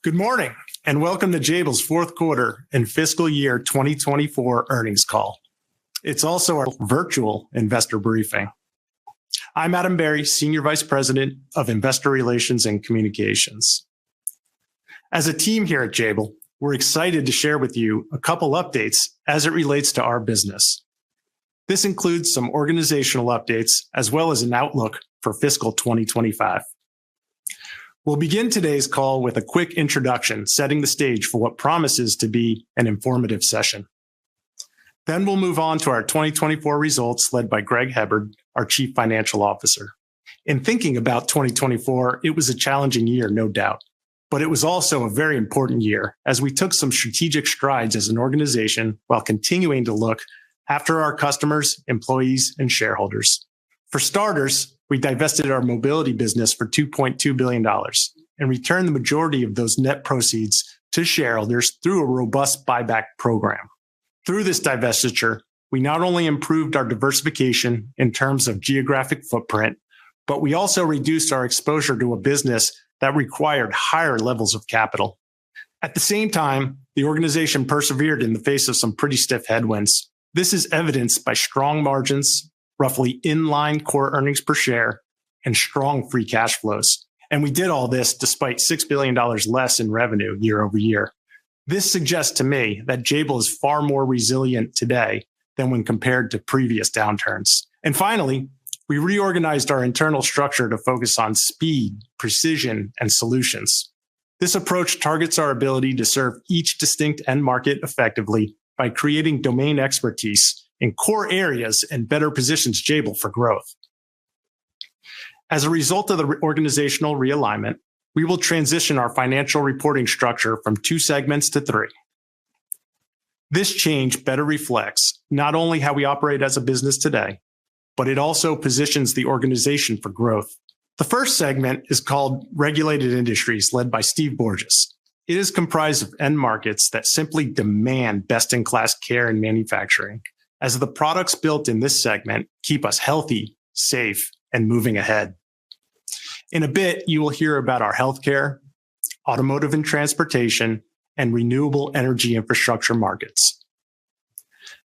Good morning, and welcome to Jabil's fourth quarter and fiscal year 2024 earnings call. It's also our virtual investor briefing. I'm Adam Berry, Senior Vice President of Investor Relations and Communications. As a team here at Jabil, we're excited to share with you a couple updates as it relates to our business. This includes some organizational updates as well as an outlook for fiscal 2025. We'll begin today's call with a quick introduction, setting the stage for what promises to be an informative session. Then we'll move on to our 2024 results led by Greg Hebard, our Chief Financial Officer. In thinking about 2024, it was a challenging year, no doubt, but it was also a very important year as we took some strategic strides as an organization while continuing to look after our customers, employees, and shareholders. For starters, we divested our mobility business for $2.2 billion and returned the majority of those net proceeds to shareholders through a robust buyback program. Through this divestiture, we not only improved our diversification in terms of geographic footprint, but we also reduced our exposure to a business that required higher levels of capital. At the same time, the organization persevered in the face of some pretty stiff headwinds. This is evidenced by strong margins, roughly inline core earnings per share, and strong free cash flows. And we did all this despite $6 billion less in revenue year over year. This suggests to me that Jabil is far more resilient today than when compared to previous downturns. And finally, we reorganized our internal structure to focus on speed, precision, and solutions. This approach targets our ability to serve each distinct end market effectively by creating domain expertise in core areas and better positions Jabil for growth. As a result of the organizational realignment, we will transition our financial reporting structure from 2 segments to 3. This change better reflects not only how we operate as a business today, but it also positions the organization for growth. The first segment is called Regulated Industries, led by Steve Borges. It is comprised of end markets that simply demand best-in-class care and manufacturing, as the products built in this segment keep us healthy, safe, and moving ahead. In a bit, you will hear about our healthcare, automotive and transportation, and renewable energy infrastructure markets.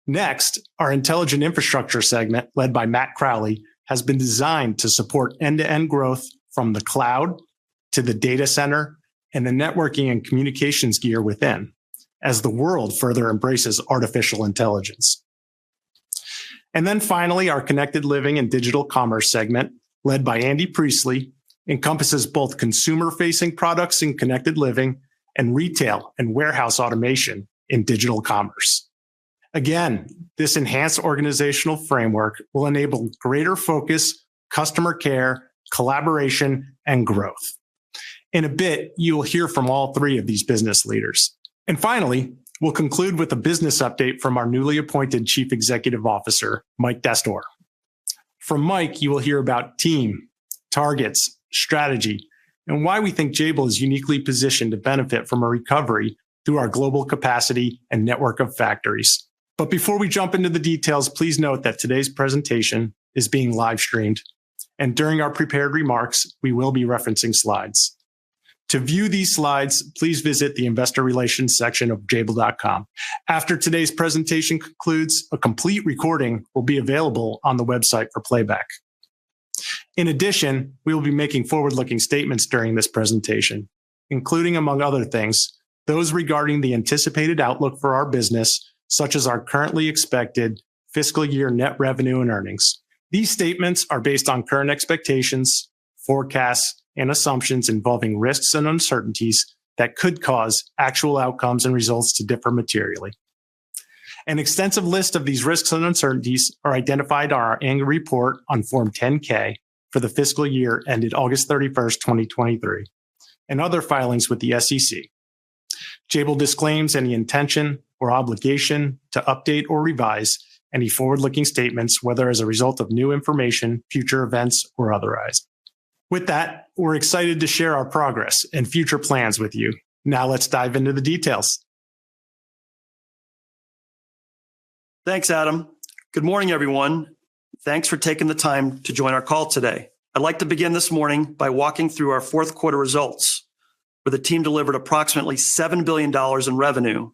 Next, our Intelligent Infrastructure segment, led by Matt Crowley, has been designed to support end-to-end growth from the cloud to the data center and the networking and communications gear within, as the world further embraces artificial intelligence. And then finally, our Connected Living and Digital Commerce segment, led by Andy Priestley, encompasses both consumer-facing products in connected living and retail and warehouse automation in digital commerce. Again, this enhanced organizational framework will enable greater focus, customer care, collaboration, and growth. In a bit, you will hear from all 3 of these business leaders. And finally, we'll conclude with a business update from our newly appointed Chief Executive Officer, Mike Dastoor. From Mike, you will hear about team, targets, strategy, and why we think Jabil is uniquely positioned to benefit from a recovery through our global capacity and network of factories. But before we jump into the details, please note that today's presentation is being live streamed, and during our prepared remarks, we will be referencing slides. To view these slides, please visit the Investor Relations section of Jabil.com. After today's presentation concludes, a complete recording will be available on the website for playback. In addition, we will be making forward-looking statements during this presentation, including, among other things, those regarding the anticipated outlook for our business, such as our currently expected fiscal year net revenue and earnings. These statements are based on current expectations, forecasts, and assumptions involving risks and uncertainties that could cause actual outcomes and results to differ materially. An extensive list of these risks and uncertainties are identified on our annual report on Form 10-K for the fiscal year ended August 31st, 2023, and other filings with the SEC. Jabil disclaims any intention or obligation to update or revise any forward-looking statements, whether as a result of new information, future events, or otherwise. With that, we're excited to share our progress and future plans with you. Now let's dive into the details. Thanks, Adam. Good morning, everyone. Thanks for taking the time to join our call today. I'd like to begin this morning by walking through our fourth quarter results. where the team delivered approximately $7 billion in revenue,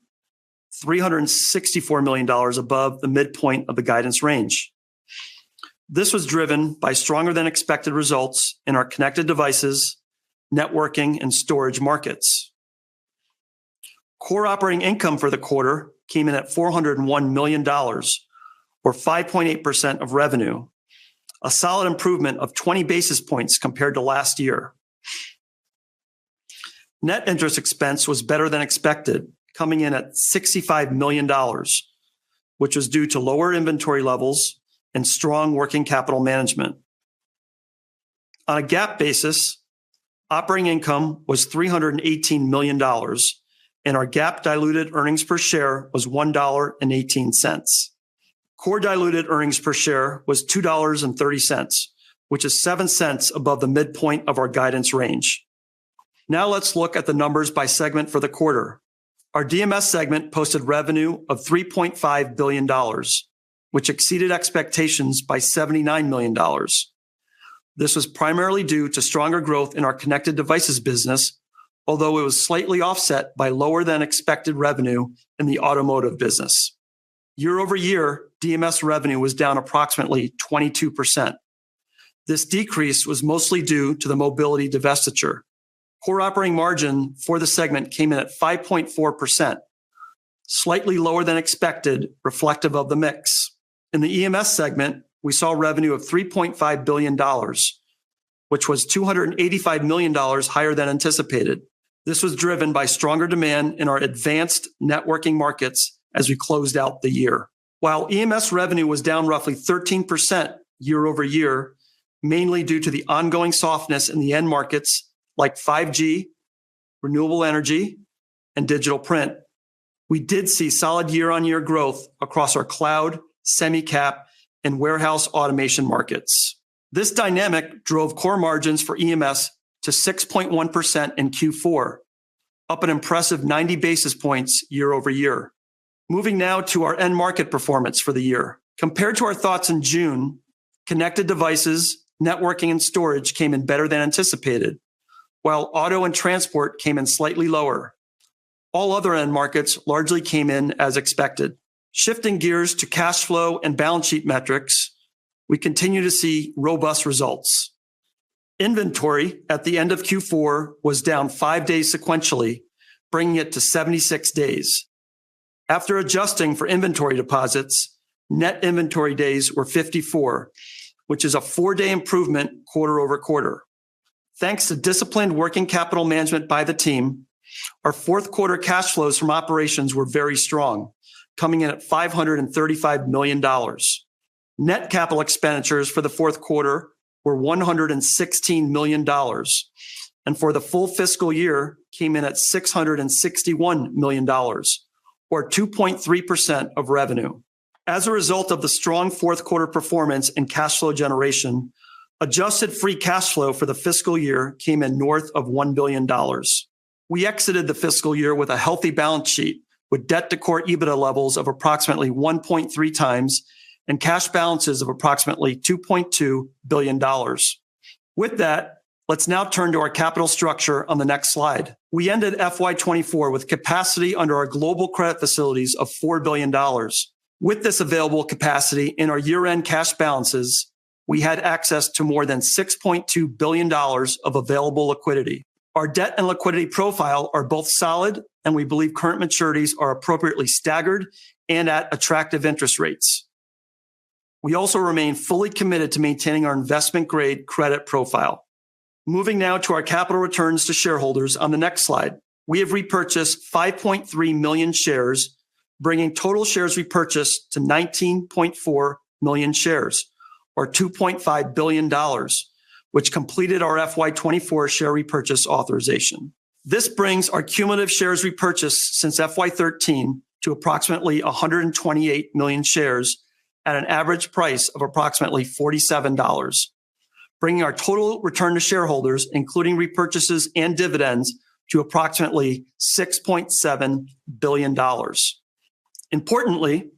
$364 million above the midpoint of the guidance range. This was driven by stronger than expected results in our connected devices, networking, and storage markets. Core operating income for the quarter came in at $401 million, or 5.8% of revenue, a solid improvement of 20 basis points compared to last year. Net interest expense was better than expected, coming in at $65 million, which was due to lower inventory levels and strong working capital management. On a GAAP basis, operating income was $318 million, and our GAAP diluted earnings per share was $1.18. Core diluted earnings per share was $2.30, which is 7 cents above the midpoint of our guidance range. Now let's look at the numbers by segment for the quarter. Our DMS segment posted revenue of $3.5 billion, which exceeded expectations by $79 million. This was primarily due to stronger growth in our connected devices business, although it was slightly offset by lower than expected revenue in the automotive business. Year over year, DMS revenue was down approximately 22%. This decrease was mostly due to the mobility divestiture. Core operating margin for the segment came in at 5.4%, slightly lower than expected, reflective of the mix. In the EMS segment, we saw revenue of $3.5 billion, which was $285 million higher than anticipated. This was driven by stronger demand in our advanced networking markets as we closed out the year. While EMS revenue was down roughly 13% year over year, mainly due to the ongoing softness in the end markets like 5G, renewable energy, and digital print, we did see solid year-on-year growth across our cloud, semi-cap, and warehouse automation markets. This dynamic drove core margins for EMS to 6.1% in Q4, up an impressive 90 basis points year over year. Moving now to our end market performance for the year. Compared to our thoughts in June, connected devices, networking, and storage came in better than anticipated, while auto and transport came in slightly lower. All other end markets largely came in as expected. Shifting gears to cash flow and balance sheet metrics, we continue to see robust results. Inventory at the end of Q4 was down 5 days sequentially, bringing it to 76 days. After adjusting for inventory deposits, net inventory days were 54, which is a 4-day improvement quarter over quarter. Thanks to disciplined working capital management by the team, our fourth quarter cash flows from operations were very strong, coming in at $535 million. Net capital expenditures for the fourth quarter were $116 million, and for the full fiscal year came in at $661 million, or 2.3% of revenue. As a result of the strong fourth quarter performance and cash flow generation, adjusted free cash flow for the fiscal year came in north of $1 billion. We exited the fiscal year with a healthy balance sheet, with debt to core EBITDA levels of approximately 1.3 times and cash balances of approximately $2.2 billion. With that, let's now turn to our capital structure on the next slide. We ended FY24 with capacity under our global credit facilities of $4 billion. With this available capacity in our year-end cash balances, we had access to more than $6.2 billion of available liquidity. Our debt and liquidity profile are both solid, and we believe current maturities are appropriately staggered and at attractive interest rates. We also remain fully committed to maintaining our investment-grade credit profile. Moving now to our capital returns to shareholders on the next slide. We have repurchased 5.3 million shares, bringing total shares repurchased to 19.4 million shares, or $2.5 billion, which completed our FY24 share repurchase authorization. This brings our cumulative shares repurchased since FY13 to approximately 128 million shares at an average price of approximately $47, bringing our total return to shareholders, including repurchases and dividends, to approximately $6.7 billion. Importantly,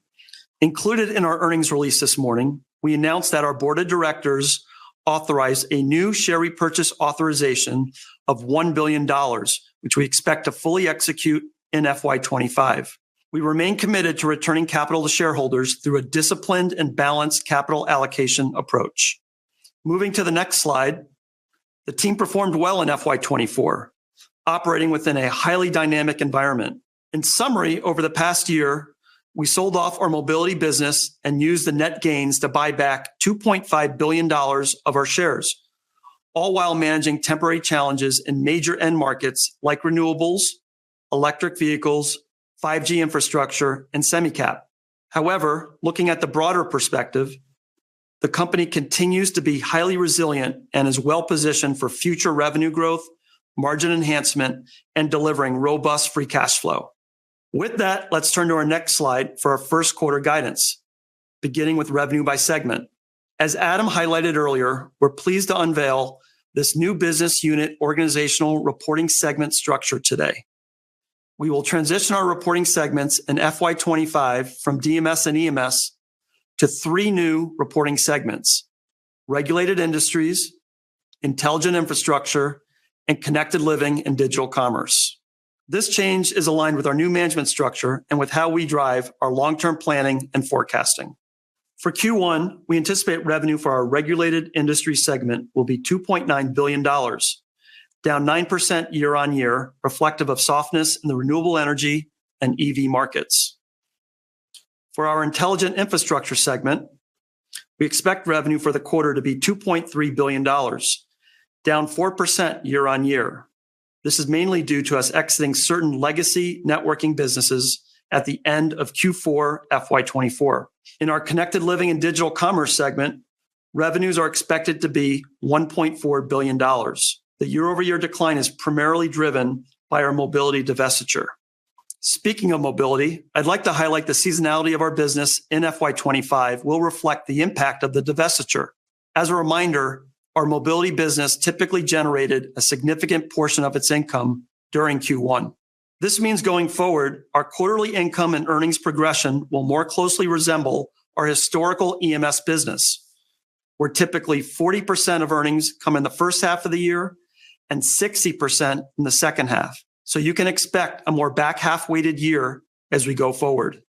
included in our earnings release this morning, we announced that our board of directors authorized a new share repurchase authorization of $1 billion, which we expect to fully execute in FY25. We remain committed to returning capital to shareholders through a disciplined and balanced capital allocation approach. Moving to the next slide, the team performed well in FY24, operating within a highly dynamic environment. In summary, over the past year, we sold off our mobility business and used the net gains to buy back $2.5 billion of our shares, all while managing temporary challenges in major end markets like renewables, electric vehicles, 5G infrastructure, and semi-cap. However, looking at the broader perspective, the company continues to be highly resilient and is well positioned for future revenue growth, margin enhancement, and delivering robust free cash flow. With that, let's turn to our next slide for our first quarter guidance, beginning with revenue by segment. As Adam highlighted earlier, we're pleased to unveil this new business unit organizational reporting segment structure today. We will transition our reporting segments in FY25 from DMS and EMS to 3 new reporting segments: Regulated Industries, Intelligent Infrastructure, and Connected Living and Digital Commerce. This change is aligned with our new management structure and with how we drive our long-term planning and forecasting. For Q1, we anticipate revenue for our Regulated Industry segment will be $2.9 billion, down 9% year on year, reflective of softness in the renewable energy and EV markets. For our Intelligent Infrastructure segment, we expect revenue for the quarter to be $2.3 billion, down 4% year on year. This is mainly due to us exiting certain legacy networking businesses at the end of Q4 FY24. In our Connected Living and Digital Commerce segment, revenues are expected to be $1.4 billion. The year-over-year decline is primarily driven by our mobility divestiture. Speaking of mobility, I'd like to highlight the seasonality of our business in FY25 will reflect the impact of the divestiture. As a reminder, our mobility business typically generated a significant portion of its income during Q1. This means going forward, our quarterly income and earnings progression will more closely resemble our historical EMS business, where typically 40% of earnings come in the first half of the year and 60% in the second half. So you can expect a more back half weighted year as we go forward.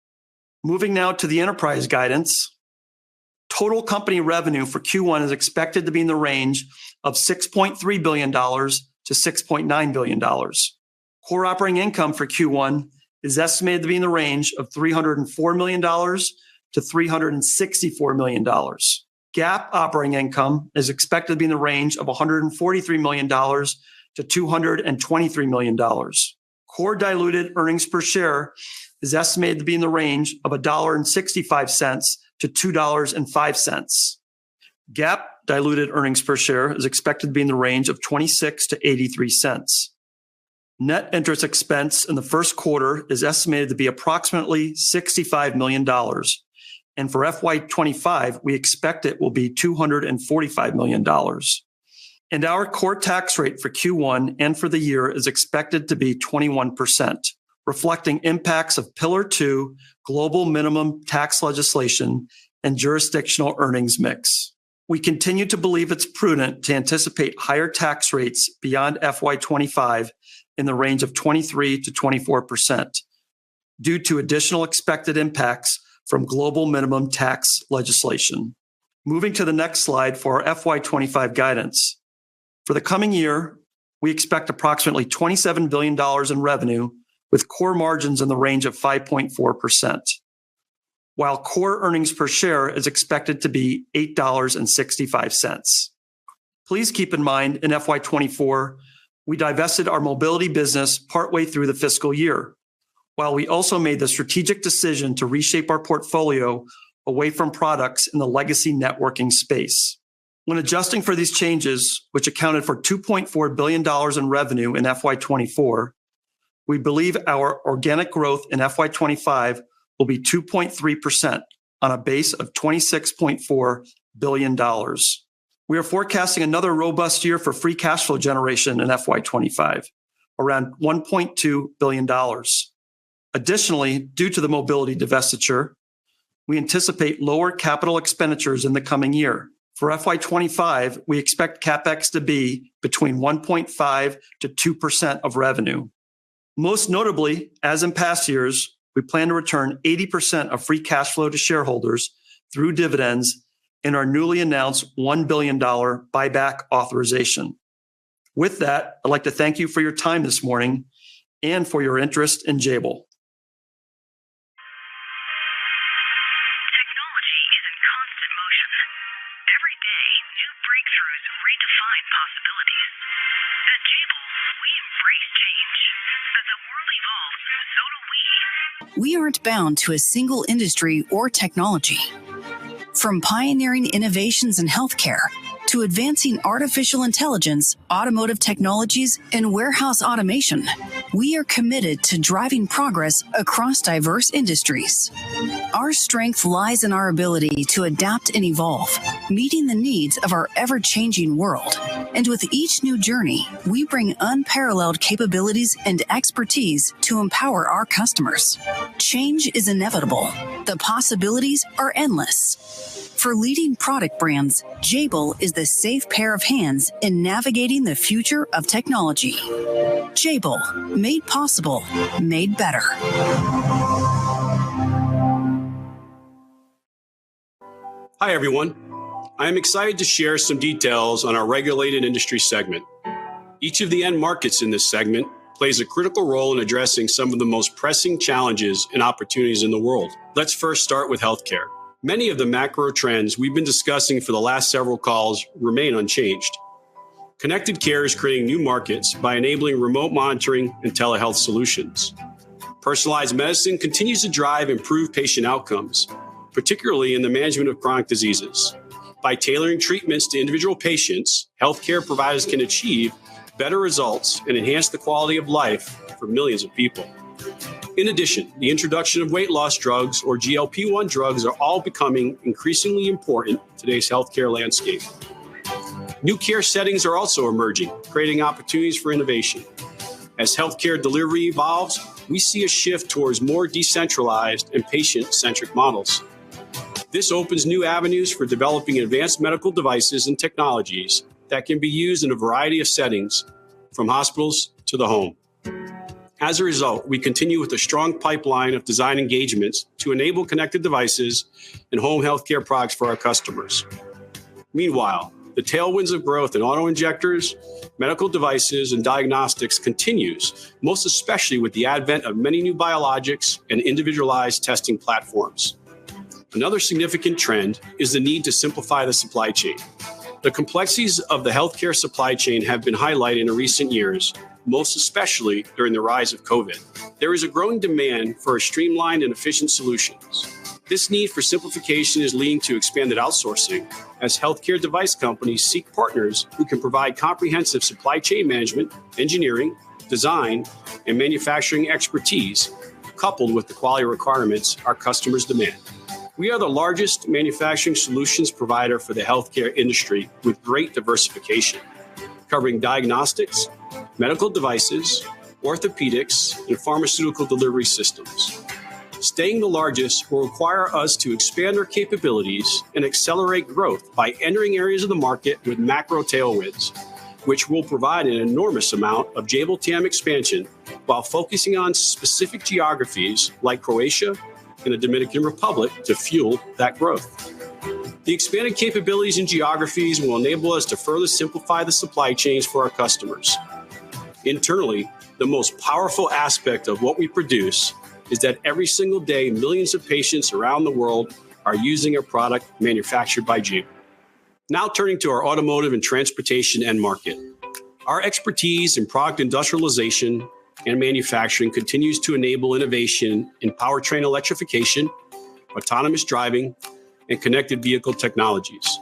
Moving now to the enterprise guidance. Total company revenue for Q1 is expected to be in the range of $6.3 billion to $6.9 billion. Core operating income for Q1 is estimated to be in the range of $304 million to $364 million. GAAP operating income is expected to be in the range of $143 million to $223 million. Core diluted earnings per share is estimated to be in the range of $1.65 to $2.05. GAAP diluted earnings per share is expected to be in the range of 26 to 83 cents. Net interest expense in the first quarter is estimated to be approximately $65 million. And for FY25, we expect it will be $245 million. And our core tax rate for Q1 and for the year is expected to be 21%, reflecting impacts of Pillar 2 global minimum tax legislation and jurisdictional earnings mix. We continue to believe it's prudent to anticipate higher tax rates beyond FY25 in the range of 23 to 24% due to additional expected impacts from global minimum tax legislation. Moving to the next slide for our FY25 guidance. For the coming year, we expect approximately $27 billion in revenue with core margins in the range of 5.4%, while core earnings per share is expected to be $8.65. Please keep in mind in FY24, we divested our mobility business partway through the fiscal year, while we also made the strategic decision to reshape our portfolio away from products in the legacy networking space. When adjusting for these changes, which accounted for $2.4 billion in revenue in FY24, we believe our organic growth in FY25 will be 2.3% on a base of $26.4 billion. We are forecasting another robust year for free cash flow generation in FY25, around $1.2 billion. Additionally, due to the mobility divestiture, we anticipate lower capital expenditures in the coming year, For FY25, we expect CapEx to be between 1.5 to 2% of revenue. Most notably, as in past years, we plan to return 80% of free cash flow to shareholders through dividends in our newly announced $1 billion buyback authorization. With that, I'd like to thank you for your time this morning and for your interest in Jabil. Technology is in constant motion. Every day, new breakthroughs redefine possibilities. At Jabil, we embrace change. As the world evolves, so do we. We aren't bound to a single industry or technology. From pioneering innovations in healthcare to advancing artificial intelligence, automotive technologies, and warehouse automation, we are committed to driving progress across diverse industries. Our strength lies in our ability to adapt and evolve, meeting the needs of our ever-changing world. And with each new journey, we bring unparalleled capabilities and expertise to empower our customers. Change is inevitable. The possibilities are endless. For leading product brands, Jabil is the safe pair of hands in navigating the future of technology. Jabil, made possible, made better. Hi, everyone. I am excited to share some details on our regulated industry segment. Each of the end markets in this segment plays a critical role in addressing some of the most pressing challenges and opportunities in the world. Let's first start with healthcare. Many of the macro trends we've been discussing for the last several calls remain unchanged. Connected care is creating new markets by enabling remote monitoring and telehealth solutions. Personalized medicine continues to drive improved patient outcomes, particularly in the management of chronic diseases. By tailoring treatments to individual patients, healthcare providers can achieve better results and enhance the quality of life for millions of people. In addition, the introduction of weight loss drugs or GLP-1 drugs are all becoming increasingly important in today's healthcare landscape. New care settings are also emerging, creating opportunities for innovation. As healthcare delivery evolves, we see a shift towards more decentralized and patient-centric models. This opens new avenues for developing advanced medical devices and technologies that can be used in a variety of settings, from hospitals to the home. As a result, we continue with a strong pipeline of design engagements to enable connected devices and home healthcare products for our customers. Meanwhile, the tailwinds of growth in auto injectors, medical devices, and diagnostics continues, most especially with the advent of many new biologics and individualized testing platforms. Another significant trend is the need to simplify the supply chain. The complexities of the healthcare supply chain have been highlighted in recent years, most especially during the rise of COVID. There is a growing demand for streamlined and efficient solutions. This need for simplification is leading to expanded outsourcing as healthcare device companies seek partners who can provide comprehensive supply chain management, engineering, design, and manufacturing expertise, coupled with the quality requirements our customers demand. We are the largest manufacturing solutions provider for the healthcare industry with great diversification, covering diagnostics, medical devices, orthopedics, and pharmaceutical delivery systems. Staying the largest will require us to expand our capabilities and accelerate growth by entering areas of the market with macro tailwinds, which will provide an enormous amount of Jabil TAM expansion while focusing on specific geographies like Croatia and the Dominican Republic to fuel that growth. The expanded capabilities and geographies will enable us to further simplify the supply chains for our customers. Internally, the most powerful aspect of what we produce is that every single day, millions of patients around the world are using a product manufactured by Jabil. Now turning to our automotive and transportation end market. Our expertise in product industrialization and manufacturing continues to enable innovation in powertrain electrification, autonomous driving, and connected vehicle technologies.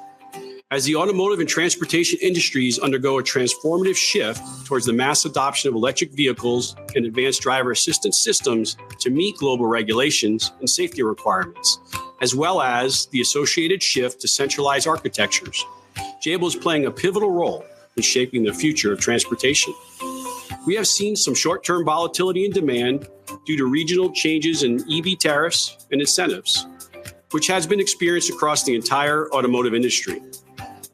As the automotive and transportation industries undergo a transformative shift towards the mass adoption of electric vehicles and advanced driver assistance systems to meet global regulations and safety requirements, as well as the associated shift to centralized architectures, Jabil is playing a pivotal role in shaping the future of transportation. We have seen some short-term volatility in demand due to regional changes in EV tariffs and incentives, which has been experienced across the entire automotive industry.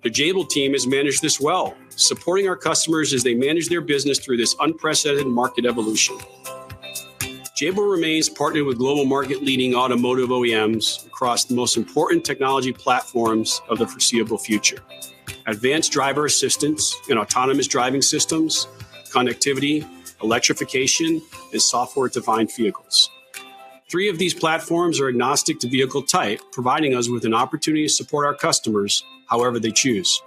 The Jabil team has managed this well, supporting our customers as they manage their business through this unprecedented market evolution. Jabil remains partnered with global market-leading automotive OEMs across the most important technology platforms of the foreseeable future: advanced driver assistance and autonomous driving systems, connectivity, electrification, and software-defined vehicles. 3 of these platforms are agnostic to vehicle type, providing us with an opportunity to support our customers however they choose.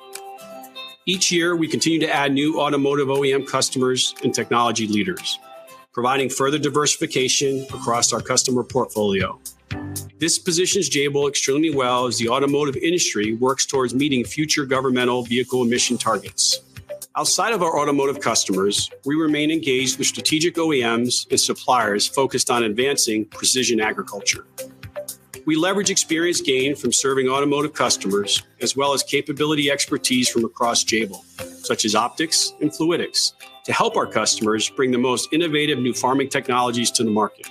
Each year, we continue to add new automotive OEM customers and technology leaders, providing further diversification across our customer portfolio. This positions Jabil extremely well as the automotive industry works towards meeting future governmental vehicle emission targets. Outside of our automotive customers, we remain engaged with strategic OEMs and suppliers focused on advancing precision agriculture. We leverage experience gained from serving automotive customers, as well as capability expertise from across Jabil, such as optics and fluidics, to help our customers bring the most innovative new farming technologies to the market.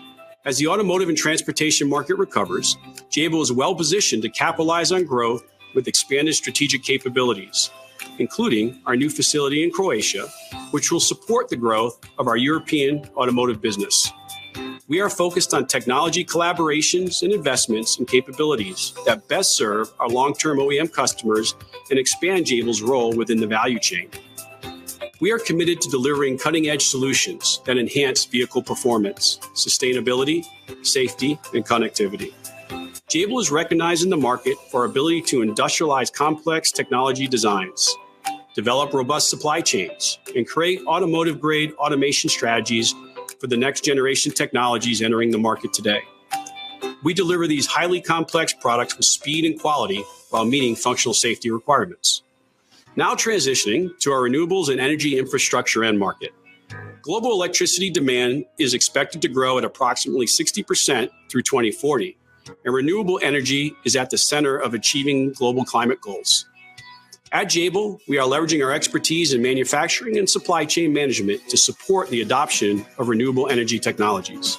As the automotive and transportation market recovers, Jabil is well positioned to capitalize on growth with expanded strategic capabilities, including our new facility in Croatia, which will support the growth of our European automotive business. We are focused on technology collaborations and investments and capabilities that best serve our long-term OEM customers and expand Jabil's role within the value chain. We are committed to delivering cutting-edge solutions that enhance vehicle performance, sustainability, safety, and connectivity. Jabil is recognized in the market for our ability to industrialize complex technology designs, develop robust supply chains, and create automotive-grade automation strategies for the next generation technologies entering the market today. We deliver these highly complex products with speed and quality while meeting functional safety requirements. Now transitioning to our renewables and energy infrastructure end market. Global electricity demand is expected to grow at approximately 60% through 2040, and renewable energy is at the center of achieving global climate goals. At Jabil, we are leveraging our expertise in manufacturing and supply chain management to support the adoption of renewable energy technologies.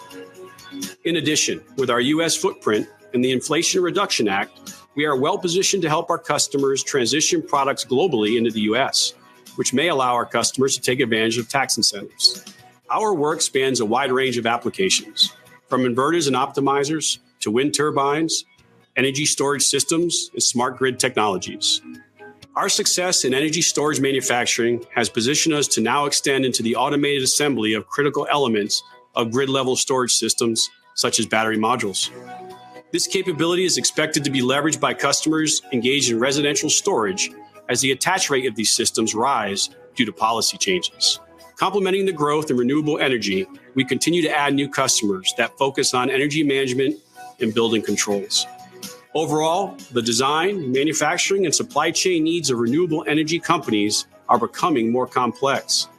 In addition, with our U.S. footprint and the Inflation Reduction Act, we are well positioned to help our customers transition products globally into the U.S., which may allow our customers to take advantage of tax incentives. Our work spans a wide range of applications, from inverters and optimizers to wind turbines, energy storage systems, and smart grid technologies. Our success in energy storage manufacturing has positioned us to now extend into the automated assembly of critical elements of grid-level storage systems, such as battery modules. This capability is expected to be leveraged by customers engaged in residential storage as the attach rate of these systems rise due to policy changes. Complementing the growth in renewable energy, we continue to add new customers that focus on energy management and building controls. Overall, the design, manufacturing, and supply chain needs of renewable energy companies are becoming more complex,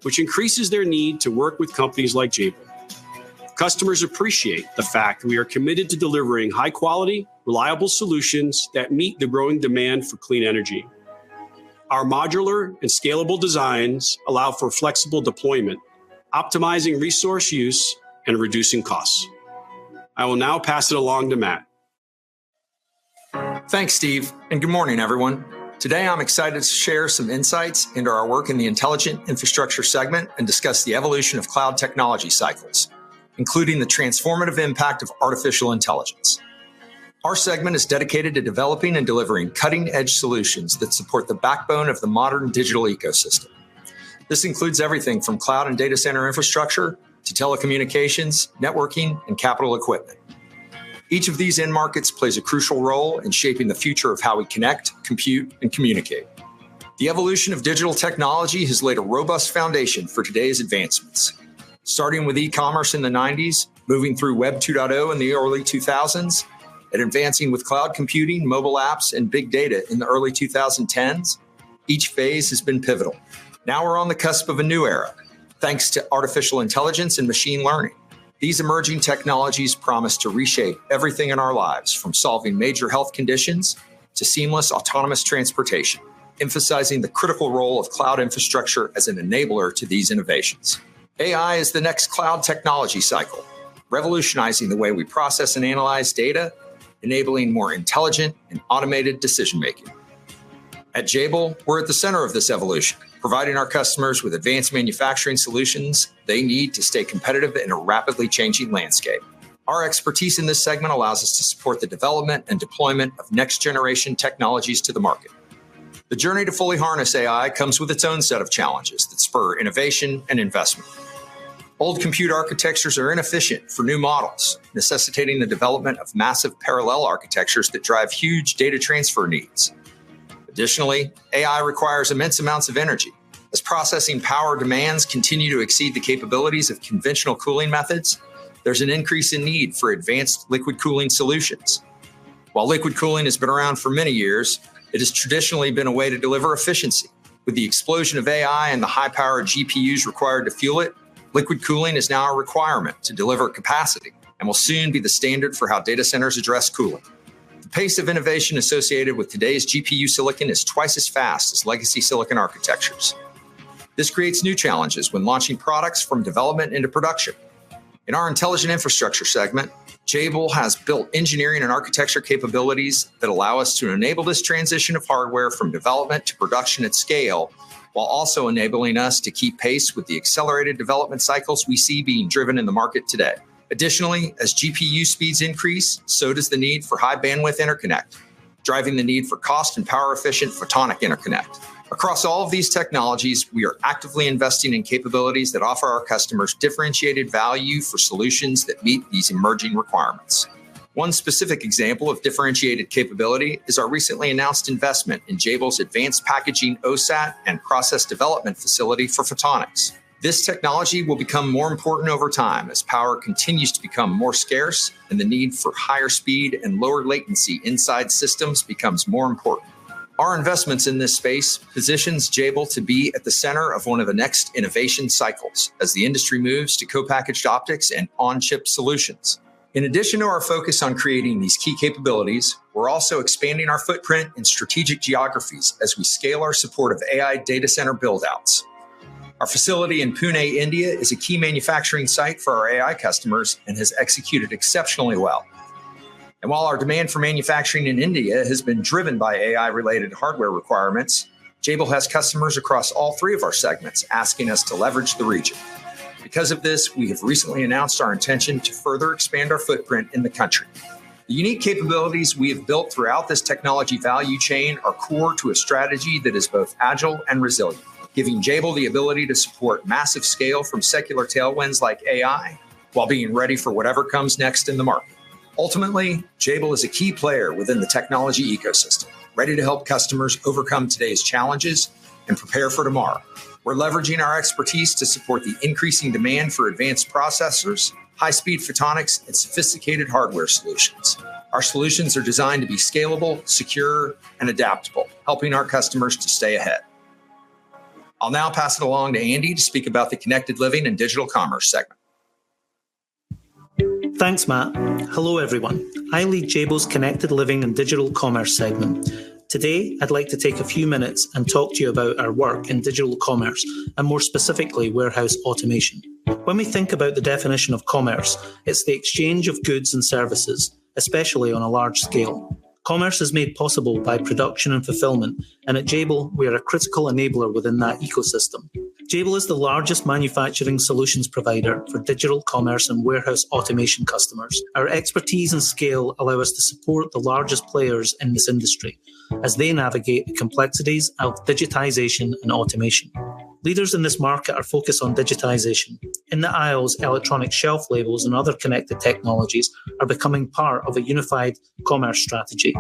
which increases their need to work with companies like Jabil. Customers appreciate the fact we are committed to delivering high-quality, reliable solutions that meet the growing demand for clean energy. Our modular and scalable designs allow for flexible deployment, optimizing resource use and reducing costs. I will now pass it along to Matt. Thanks, Steve, and good morning, everyone. Today, I'm excited to share some insights into our work in the Intelligent Infrastructure segment and discuss the evolution of cloud technology cycles, including the transformative impact of artificial intelligence. Our segment is dedicated to developing and delivering cutting-edge solutions that support the backbone of the modern digital ecosystem. This includes everything from cloud and data center infrastructure to telecommunications, networking, and capital equipment. Each of these end markets plays a crucial role in shaping the future of how we connect, compute, and communicate. The evolution of digital technology has laid a robust foundation for today's advancements. Starting with e-commerce in the 90s, moving through Web 2.0 in the early 2000s, and advancing with cloud computing, mobile apps, and big data in the early 2010s, each phase has been pivotal. Now we're on the cusp of a new era, thanks to artificial intelligence and machine learning. These emerging technologies promise to reshape everything in our lives, from solving major health conditions to seamless autonomous transportation, emphasizing the critical role of cloud infrastructure as an enabler to these innovations. AI is the next cloud technology cycle, revolutionizing the way we process and analyze data, enabling more intelligent and automated decision-making. At Jabil, we're at the center of this evolution, providing our customers with advanced manufacturing solutions they need to stay competitive in a rapidly changing landscape. Our expertise in this segment allows us to support the development and deployment of next-generation technologies to the market. The journey to fully harness AI comes with its own set of challenges that spur innovation and investment. Old compute architectures are inefficient for new models, necessitating the development of massive parallel architectures that drive huge data transfer needs. Additionally, AI requires immense amounts of energy. As processing power demands continue to exceed the capabilities of conventional cooling methods, there's an increase in need for advanced liquid cooling solutions. While liquid cooling has been around for many years, it has traditionally been a way to deliver efficiency. With the explosion of AI and the high-powered GPUs required to fuel it, liquid cooling is now a requirement to deliver capacity and will soon be the standard for how data centers address cooling. The pace of innovation associated with today's GPU silicon is twice as fast as legacy silicon architectures. This creates new challenges when launching products from development into production. In our intelligent infrastructure segment, Jabil has built engineering and architecture capabilities that allow us to enable this transition of hardware from development to production at scale, while also enabling us to keep pace with the accelerated development cycles we see being driven in the market today. Additionally, as GPU speeds increase, so does the need for high bandwidth interconnect, driving the need for cost and power efficient photonic interconnect. Across all of these technologies, we are actively investing in capabilities that offer our customers differentiated value for solutions that meet these emerging requirements. One specific example of differentiated capability is our recently announced investment in Jabil's advanced packaging OSAT and process development facility for photonics. This technology will become more important over time as power continues to become more scarce and the need for higher speed and lower latency inside systems becomes more important. Our investments in this space positions Jabil to be at the center of one of the next innovation cycles as the industry moves to co-packaged optics and on-chip solutions. In addition to our focus on creating these key capabilities, we're also expanding our footprint in strategic geographies as we scale our support of AI data center build-outs. Our facility in Pune, India is a key manufacturing site for our AI customers and has executed exceptionally well. And while our demand for manufacturing in India has been driven by AI-related hardware requirements, Jabil has customers across all three of our segments asking us to leverage the region. Because of this, we have recently announced our intention to further expand our footprint in the country. The unique capabilities we have built throughout this technology value chain are core to a strategy that is both agile and resilient, giving Jabil the ability to support massive scale from secular tailwinds like AI, while being ready for whatever comes next in the market. Ultimately, Jabil is a key player within the technology ecosystem, ready to help customers overcome today's challenges and prepare for tomorrow. We're leveraging our expertise to support the increasing demand for advanced processors, high-speed photonics, and sophisticated hardware solutions. Our solutions are designed to be scalable, secure, and adaptable, helping our customers to stay ahead. I'll now pass it along to Andy to speak about the Connected Living and Digital Commerce segment. Thanks, Matt. Hello, everyone. I lead Jabil's Connected Living and Digital Commerce segment. Today, I'd like to take a few minutes and talk to you about our work in digital commerce, and more specifically, warehouse automation. When we think about the definition of commerce, it's the exchange of goods and services, especially on a large scale. Commerce is made possible by production and fulfillment, and at Jabil, we are a critical enabler within that ecosystem. Jabil is the largest manufacturing solutions provider for digital commerce and warehouse automation customers. Our expertise and scale allow us to support the largest players in this industry as they navigate the complexities of digitization and automation. Leaders in this market are focused on digitization. In the aisles, electronic shelf labels and other connected technologies are becoming part of a unified commerce strategy.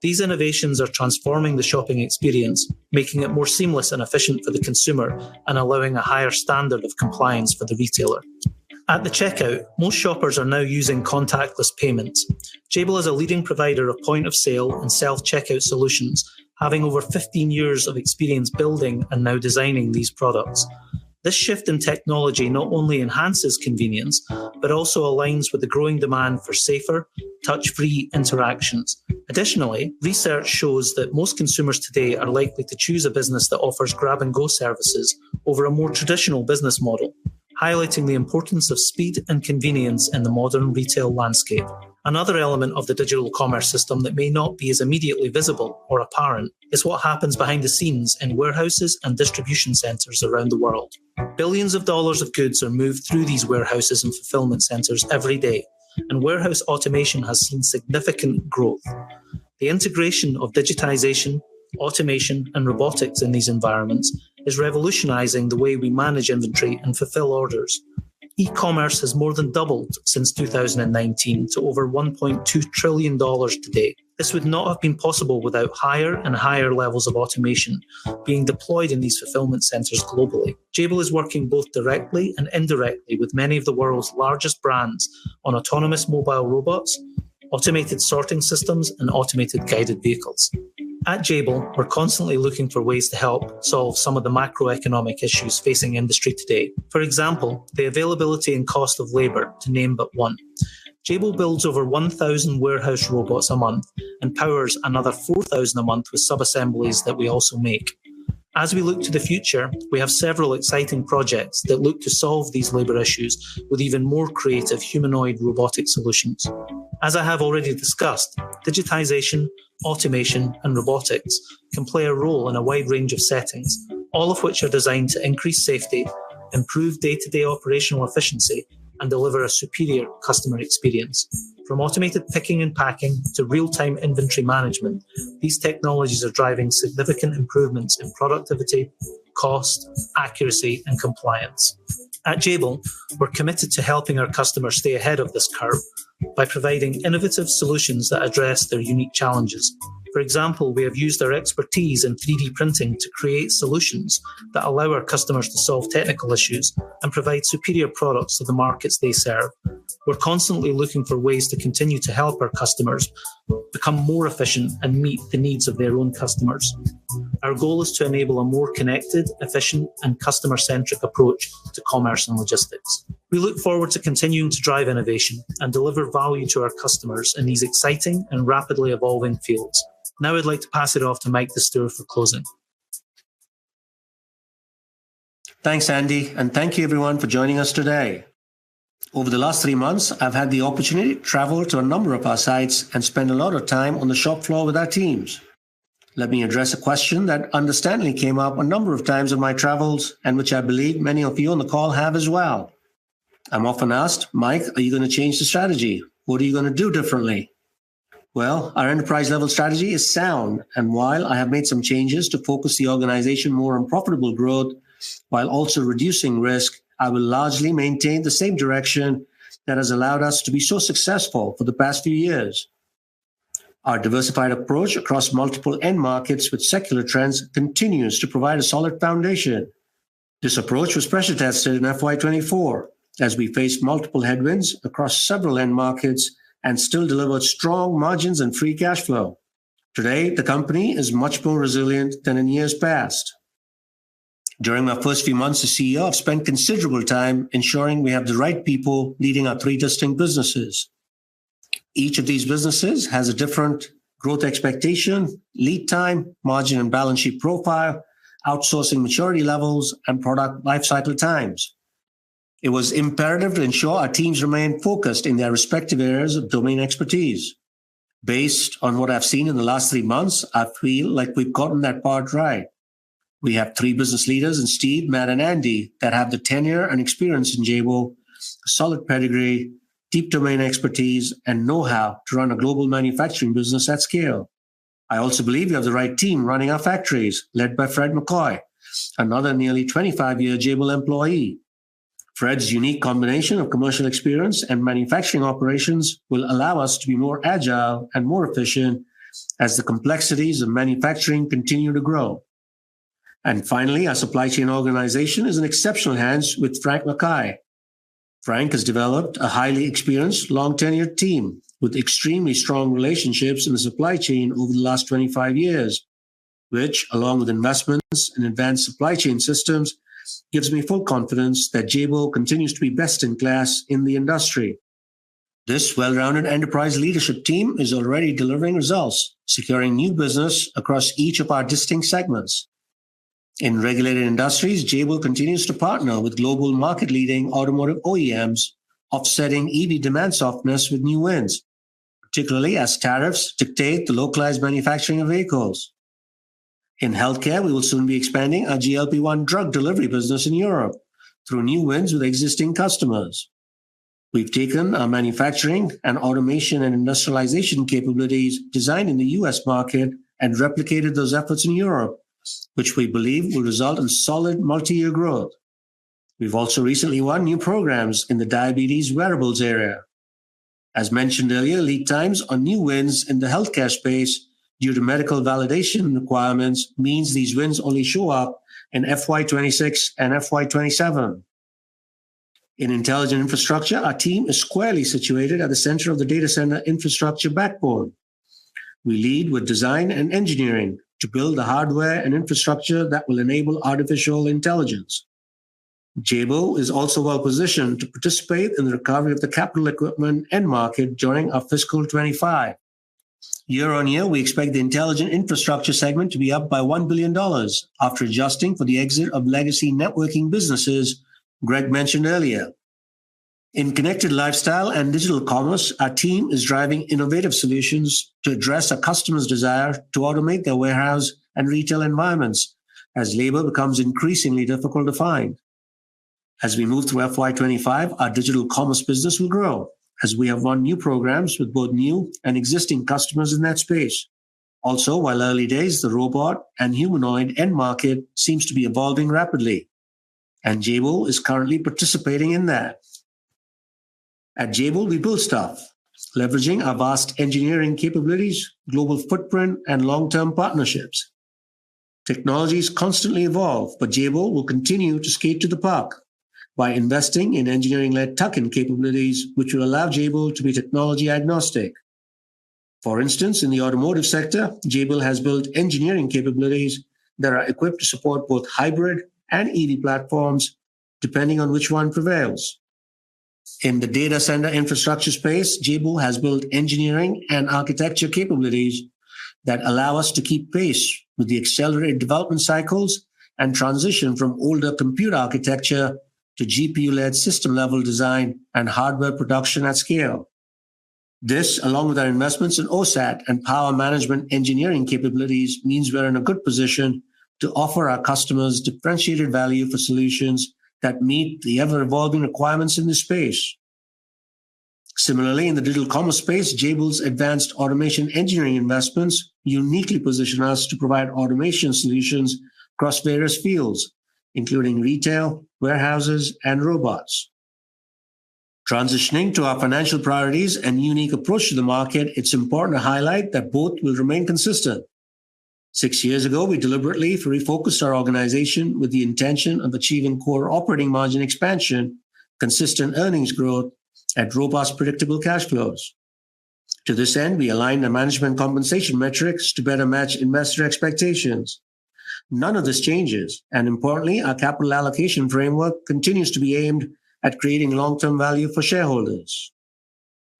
These innovations are transforming the shopping experience, making it more seamless and efficient for the consumer and allowing a higher standard of compliance for the retailer. At the checkout, most shoppers are now using contactless payments. Jabil is a leading provider of point-of-sale and self-checkout solutions, having over 15 years of experience building and now designing these products. This shift in technology not only enhances convenience, but also aligns with the growing demand for safer, touch-free interactions. Additionally, research shows that most consumers today are likely to choose a business that offers grab-and-go services over a more traditional business model, highlighting the importance of speed and convenience in the modern retail landscape. Another element of the digital commerce system that may not be as immediately visible or apparent is what happens behind the scenes in warehouses and distribution centres around the world. Billions of dollars of goods are moved through these warehouses and fulfillment centres every day, and warehouse automation has seen significant growth. The integration of digitization, automation, and robotics in these environments is revolutionizing the way we manage inventory and fulfill orders. E-commerce has more than doubled since 2019 to over $1.2 trillion today. This would not have been possible without higher and higher levels of automation being deployed in these fulfillment centers globally. Jabil is working both directly and indirectly with many of the world's largest brands on autonomous mobile robots, automated sorting systems, and automated guided vehicles. At Jabil, we're constantly looking for ways to help solve some of the macroeconomic issues facing industry today. For example, the availability and cost of labor, to name but one. Jabil builds over 1,000 warehouse robots a month and powers another 4,000 a month with sub-assemblies that we also make. As we look to the future, we have several exciting projects that look to solve these labor issues with even more creative humanoid robotic solutions. As I have already discussed, digitization, automation, and robotics can play a role in a wide range of settings, all of which are designed to increase safety, improve day-to-day operational efficiency, and deliver a superior customer experience. From automated picking and packing to real-time inventory management, these technologies are driving significant improvements in productivity, cost, accuracy, and compliance. At Jabil, we're committed to helping our customers stay ahead of this curve by providing innovative solutions that address their unique challenges. For example, we have used our expertise in 3D printing to create solutions that allow our customers to solve technical issues and provide superior products to the markets they serve. We're constantly looking for ways to continue to help our customers become more efficient and meet the needs of their own customers. Our goal is to enable a more connected, efficient, and customer-centric approach to commerce and logistics. We look forward to continuing to drive innovation and deliver value to our customers in these exciting and rapidly evolving fields. Now I'd like to pass it off to Mike DeStoor for closing. Thanks, Andy, and thank you everyone for joining us today. Over the last 3 months, I've had the opportunity to travel to a number of our sites and spend a lot of time on the shop floor with our teams. Let me address a question that understandably came up a number of times on my travels and which I believe many of you on the call have as well. I'm often asked, Mike, are you going to change the strategy? What are you going to do differently? Well, our enterprise level strategy is sound, and while I have made some changes to focus the organization more on profitable growth while also reducing risk, I will largely maintain the same direction that has allowed us to be so successful for the past few years. Our diversified approach across multiple end markets with secular trends continues to provide a solid foundation. This approach was pressure tested in FY24 as we faced multiple headwinds across several end markets and still delivered strong margins and free cash flow. Today, the company is much more resilient than in years past. During my first few months as CEO, I've spent considerable time ensuring we have the right people leading our 3 distinct businesses. Each of these businesses has a different growth expectation, lead time, margin and balance sheet profile, outsourcing maturity levels, and product lifecycle times. It was imperative to ensure our teams remain focused in their respective areas of domain expertise. Based on what I've seen in the last 3 months, I feel like we've gotten that part right. We have 3 business leaders in Steve, Matt, and Andy that have the tenure and experience in Jabil, a solid pedigree, deep domain expertise, and know-how to run a global manufacturing business at scale. I also believe we have the right team running our factories, led by Fred McCoy, another nearly 25-year Jabil employee. Fred's unique combination of commercial experience and manufacturing operations will allow us to be more agile and more efficient as the complexities of manufacturing continue to grow. And finally, our supply chain organization is in exceptional hands with Frank Mackay. Frank has developed a highly experienced, long-tenured team with extremely strong relationships in the supply chain over the last 25 years, which, along with investments in advanced supply chain systems, gives me full confidence that Jabil continues to be best in class in the industry. This well-rounded enterprise leadership team is already delivering results, securing new business across each of our distinct segments. In regulated industries, Jabil continues to partner with global market-leading automotive OEMs, offsetting EV demand softness with new wins. particularly as tariffs dictate the localized manufacturing of vehicles. In healthcare, we will soon be expanding our GLP-1 drug delivery business in Europe through new wins with existing customers. We've taken our manufacturing and automation and industrialization capabilities designed in the US market and replicated those efforts in Europe, which we believe will result in solid multi-year growth. We've also recently won new programs in the diabetes wearables area. As mentioned earlier, lead times on new wins in the healthcare space due to medical validation requirements means these wins only show up in FY26 and FY27. In intelligent infrastructure, our team is squarely situated at the center of the data center infrastructure backbone. We lead with design and engineering to build the hardware and infrastructure that will enable artificial intelligence. Jabil is also well positioned to participate in the recovery of the capital equipment end market during our fiscal 25. Year on year, we expect the intelligent infrastructure segment to be up by $1 billion after adjusting for the exit of legacy networking businesses Greg mentioned earlier. In connected lifestyle and digital commerce, our team is driving innovative solutions to address our customers' desire to automate their warehouse and retail environments as labor becomes increasingly difficult to find. As we move through FY25, our digital commerce business will grow as we have won new programs with both new and existing customers in that space. Also, while early days, the robot and humanoid end market seems to be evolving rapidly, and Jabil is currently participating in that. At Jabil, we build stuff, leveraging our vast engineering capabilities, global footprint, and long-term partnerships. Technologies constantly evolve, but Jabil will continue to skate to the puck by investing in engineering-led tuck-in capabilities, which will allow Jabil to be technology agnostic. For instance, in the automotive sector, Jabil has built engineering capabilities that are equipped to support both hybrid and EV platforms, depending on which one prevails. In the data center infrastructure space, Jabil has built engineering and architecture capabilities that allow us to keep pace with the accelerated development cycles and transition from older compute architecture to GPU-led system-level design and hardware production at scale. This, along with our investments in OSAT and power management engineering capabilities, means we're in a good position to offer our customers differentiated value for solutions that meet the ever-evolving requirements in this space. Similarly, in the digital commerce space, Jabil's advanced automation engineering investments uniquely position us to provide automation solutions across various fields, including retail, warehouses, and robots. Transitioning to our financial priorities and unique approach to the market, it's important to highlight that both will remain consistent. 6 years ago, we deliberately refocused our organization with the intention of achieving core operating margin expansion, consistent earnings growth, and robust, predictable cash flows. To this end, we aligned our management compensation metrics to better match investor expectations. None of this changes, and importantly, our capital allocation framework continues to be aimed at creating long-term value for shareholders.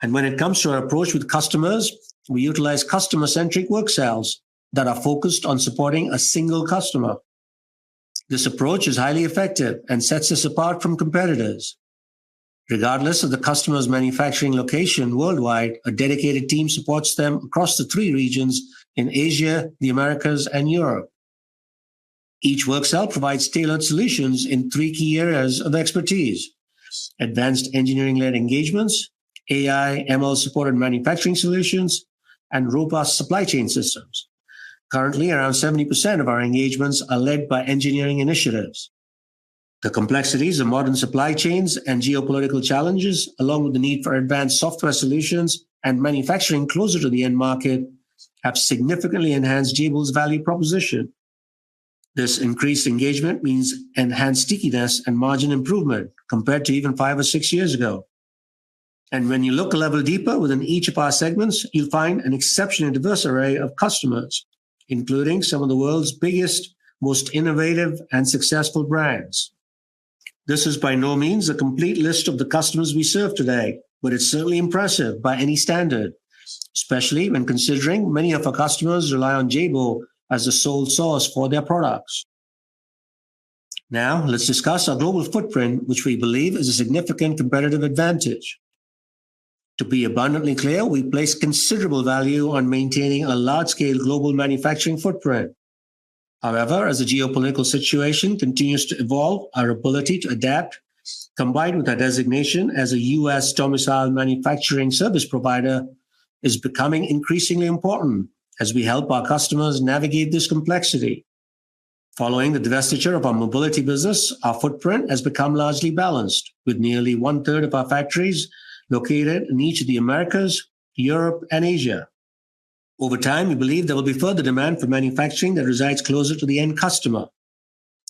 And when it comes to our approach with customers, we utilize customer-centric work cells that are focused on supporting a single customer. This approach is highly effective and sets us apart from competitors. Regardless of the customer's manufacturing location worldwide, a dedicated team supports them across the 3 regions in Asia, the Americas, and Europe. Each work cell provides tailored solutions in 3 key areas of expertise: advanced engineering-led engagements, AI, ML-supported manufacturing solutions, and robust supply chain systems. Currently, around 70% of our engagements are led by engineering initiatives. The complexities of modern supply chains and geopolitical challenges, along with the need for advanced software solutions and manufacturing closer to the end market, have significantly enhanced Jabil's value proposition. This increased engagement means enhanced stickiness and margin improvement compared to even 5 or 6 years ago. And when you look a level deeper within each of our segments, you'll find an exceptionally diverse array of customers, including some of the world's biggest, most innovative, and successful brands. This is by no means a complete list of the customers we serve today, but it's certainly impressive by any standard, especially when considering many of our customers rely on Jabil as the sole source for their products. Now, let's discuss our global footprint, which we believe is a significant competitive advantage. To be abundantly clear, we place considerable value on maintaining a large-scale global manufacturing footprint. However, as the geopolitical situation continues to evolve, our ability to adapt, combined with our designation as a U.S. domiciled manufacturing service provider, is becoming increasingly important as we help our customers navigate this complexity. Following the divestiture of our mobility business, our footprint has become largely balanced, with nearly 1/3 of our factories located in each of the Americas, Europe, and Asia. Over time, we believe there will be further demand for manufacturing that resides closer to the end customer.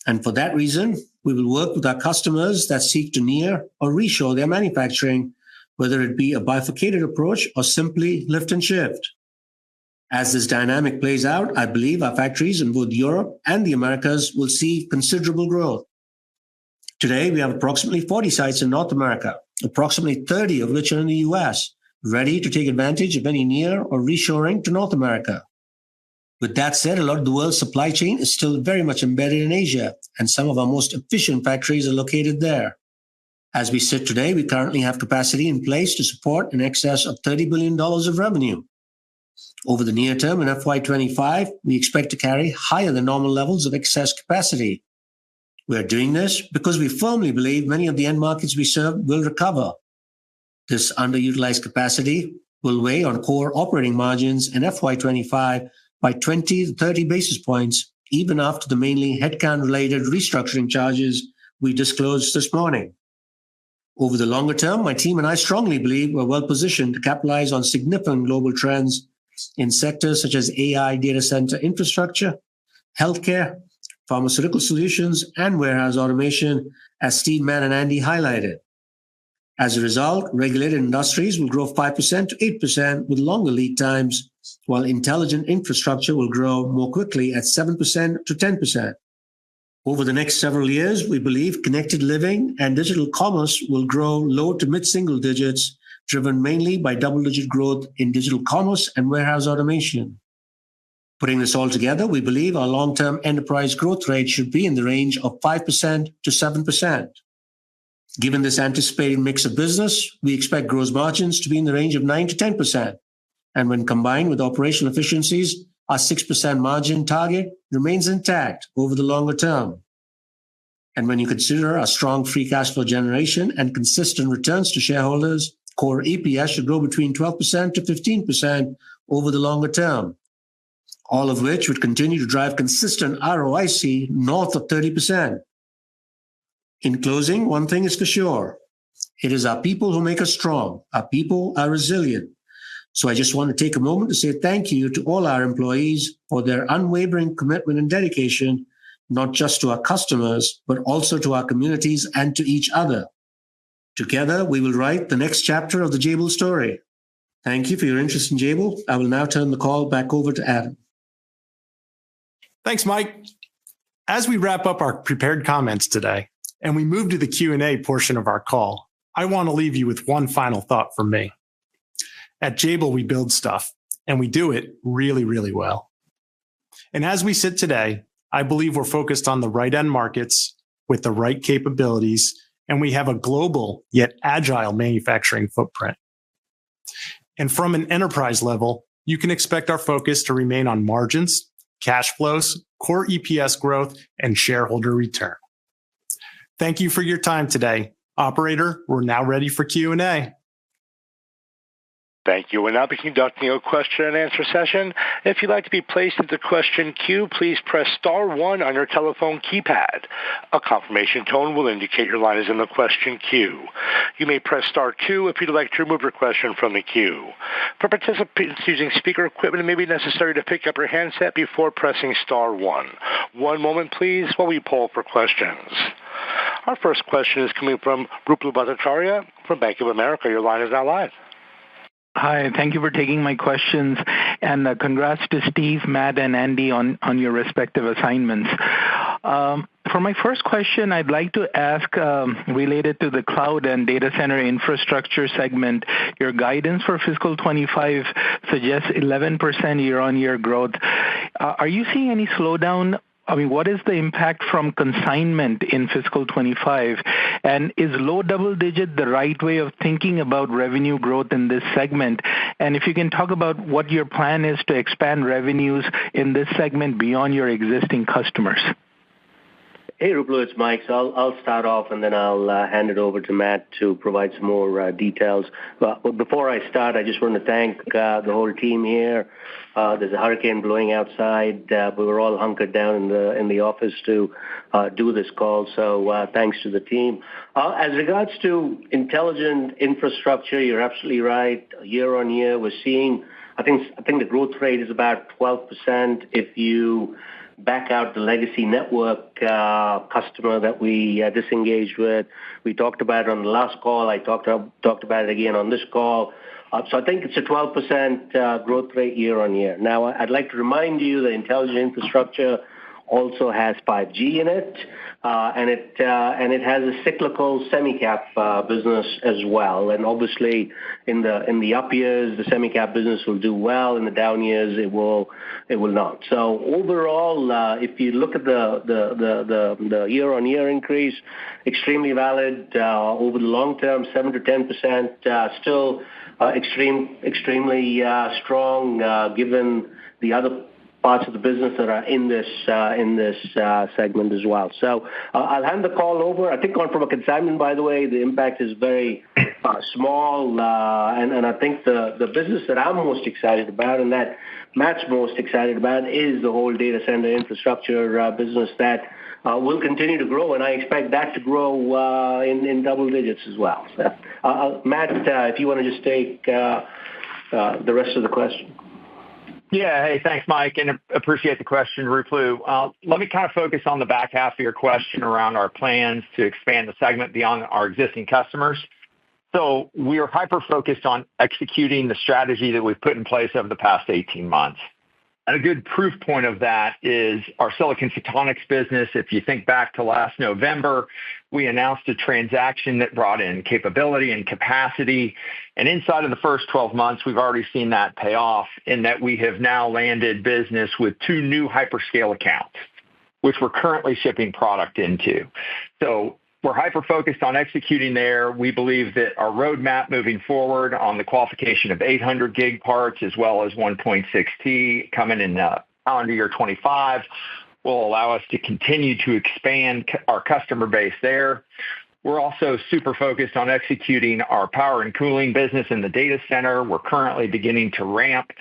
And for that reason, we will work with our customers that seek to near or reshore their manufacturing, whether it be a bifurcated approach or simply lift and shift. As this dynamic plays out, I believe our factories in both Europe and the Americas will see considerable growth. Today, we have approximately 40 sites in North America, approximately 30 of which are in the U.S., ready to take advantage of any near or reshoring to North America. With that said, a lot of the world's supply chain is still very much embedded in Asia, and some of our most efficient factories are located there. As we sit today, we currently have capacity in place to support in excess of $30 billion of revenue. Over the near term in FY25, we expect to carry higher than normal levels of excess capacity. We are doing this because we firmly believe many of the end markets we serve will recover. This underutilized capacity will weigh on core operating margins in FY25 by 20 to 30 basis points, even after the mainly headcount-related restructuring charges we disclosed this morning. Over the longer term, my team and I strongly believe we're well positioned to capitalize on significant global trends in sectors such as AI data center infrastructure, healthcare, pharmaceutical solutions, and warehouse automation, as Steve, Matt, and Andy highlighted. As a result, regulated industries will grow 5% to 8% with longer lead times, while intelligent infrastructure will grow more quickly at 7% to 10%. Over the next several years, we believe connected living and digital commerce will grow low to mid-single digits, driven mainly by double-digit growth in digital commerce and warehouse automation. Putting this all together, we believe our long-term enterprise growth rate should be in the range of 5% to 7%. Given this anticipated mix of business, we expect gross margins to be in the range of 9 to 10%. And when combined with operational efficiencies, our 6% margin target remains intact over the longer term. And when you consider our strong free cash flow generation and consistent returns to shareholders, core EPS should grow between 12% to 15% over the longer term, all of which would continue to drive consistent ROIC north of 30%. In closing, one thing is for sure. It is our people who make us strong. Our people are resilient. So I just want to take a moment to say thank you to all our employees for their unwavering commitment and dedication, not just to our customers, but also to our communities and to each other. Together, we will write the next chapter of the Jabil story. Thank you for your interest in Jabil. I will now turn the call back over to Adam. Thanks, Mike. As we wrap up our prepared comments today, and we move to the Q&A portion of our call, I want to leave you with one final thought from me. At Jabil, we build stuff, and we do it really, really well. And as we sit today, I believe we're focused on the right end markets with the right capabilities, and we have a global yet agile manufacturing footprint. And from an enterprise level, you can expect our focus to remain on margins, cash flows, core EPS growth, and shareholder return. Thank you for your time today. Operator, we're now ready for Q&A. Thank you. We'll now be conducting a question and answer session. If you'd like to be placed into question queue, please press star 1 on your telephone keypad. A confirmation tone will indicate your line is in the question queue. You may press star 2 if you'd like to remove your question from the queue. For participants using speaker equipment, it may be necessary to pick up your handset before pressing star 1. One moment, please, while we poll for questions. Our first question is coming from Ruplu Bhattacharya from Bank of America. Your line is now live. Hi, thank you for taking my questions, and congrats to Steve, Matt, and Andy on your respective assignments. For my first question, I'd like to ask related to the cloud and data center infrastructure segment. Your guidance for fiscal 25 suggests 11% year-on-year growth. Are you seeing any slowdown what is the impact from consignment in fiscal 25? And is low double digit the right way of thinking about revenue growth in this segment? And if you can talk about what your plan is to expand revenues in this segment beyond your existing customers. Hey, Ruplu, it's Mike. So I'll start off, and then I'll hand it over to Matt to provide some more details. But before I start, I just want to thank the whole team here. There's a hurricane blowing outside, but we're all hunkered down in the office to do this call. So thanks to the team. As regards to intelligent infrastructure, you're absolutely right. Year on year, we're seeing, I think the growth rate is about 12% if you back out the legacy network customer that we disengaged with. We talked about it on the last call. I talked about it again on this call. So I think it's a 12% growth rate year on year. Now, I'd like to remind you that intelligent infrastructure also has 5G in it, and it has a cyclical semi-cap business as well. And obviously, in the up years, the semi-cap business will do well. In the down years, it will not. So overall, if you look at the year-on-year increase, extremely valid over the long term, 7 to 10%, still extremely strong given the other parts of the business that are in this segment as well. So I'll hand the call over. I think from a consignment, by the way, the impact is very small, and I think the business that I'm most excited about and that Matt's most excited about is the whole data center infrastructure business that will continue to grow, and I expect that to grow in double digits as well. So, Matt, if you want to just take the rest of the question. Yeah, hey, thanks, Mike, and appreciate the question, Ruplu. Let me kind of focus on the back half of your question around our plans to expand the segment beyond our existing customers. So we are hyper-focused on executing the strategy that we've put in place over the past 18 months. And a good proof point of that is our silicon photonics business. If you think back to last November, we announced a transaction that brought in capability and capacity. And inside of the first 12 months, we've already seen that pay off in that we have now landed business with 2 new hyperscale accounts, which we're currently shipping product into. So we're hyper-focused on executing there. We believe that our roadmap moving forward on the qualification of 800 gig parts as well as 1.6T coming in calendar year 25 will allow us to continue to expand our customer base there. We're also super focused on executing our power and cooling business in the data center. We're currently beginning to ramp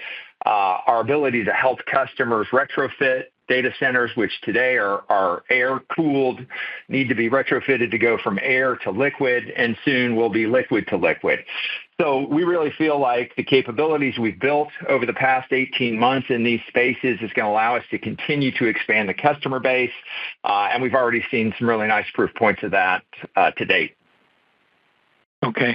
our ability to help customers retrofit data centers, which today are air-cooled, need to be retrofitted to go from air to liquid, and soon will be liquid to liquid. So we really feel like the capabilities we've built over the past 18 months in these spaces is going to allow us to continue to expand the customer base, and we've already seen some really nice proof points of that to date. Okay,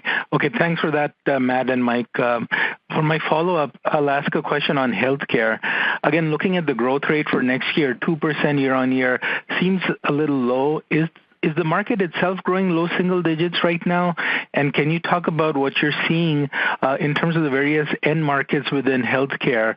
thanks for that, Matt and Mike. For my follow-up, I'll ask a question on healthcare. Again, looking at the growth rate for next year, 2% year on year seems a little low. Is the market itself growing low single digits right now? And can you talk about what you're seeing in terms of the various end markets within healthcare?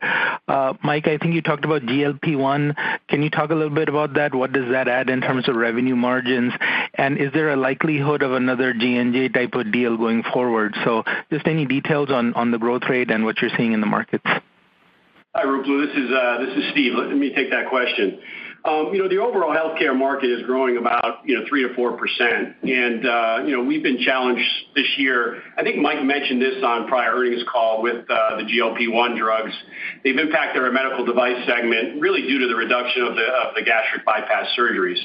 Mike, I think you talked about GLP-1. Can you talk a little bit about that? What does that add in terms of revenue margins? And is there a likelihood of another J&J type of deal going forward? So just any details on the growth rate and what you're seeing in the markets. Hi, Ruplu. This is Steve. Let me take that question. The overall healthcare market is growing about 3 to 4%, and we've been challenged this year. I think Mike mentioned this on prior earnings call with the GLP-1 drugs. They've impacted our medical device segment really due to the reduction of the gastric bypass surgeries.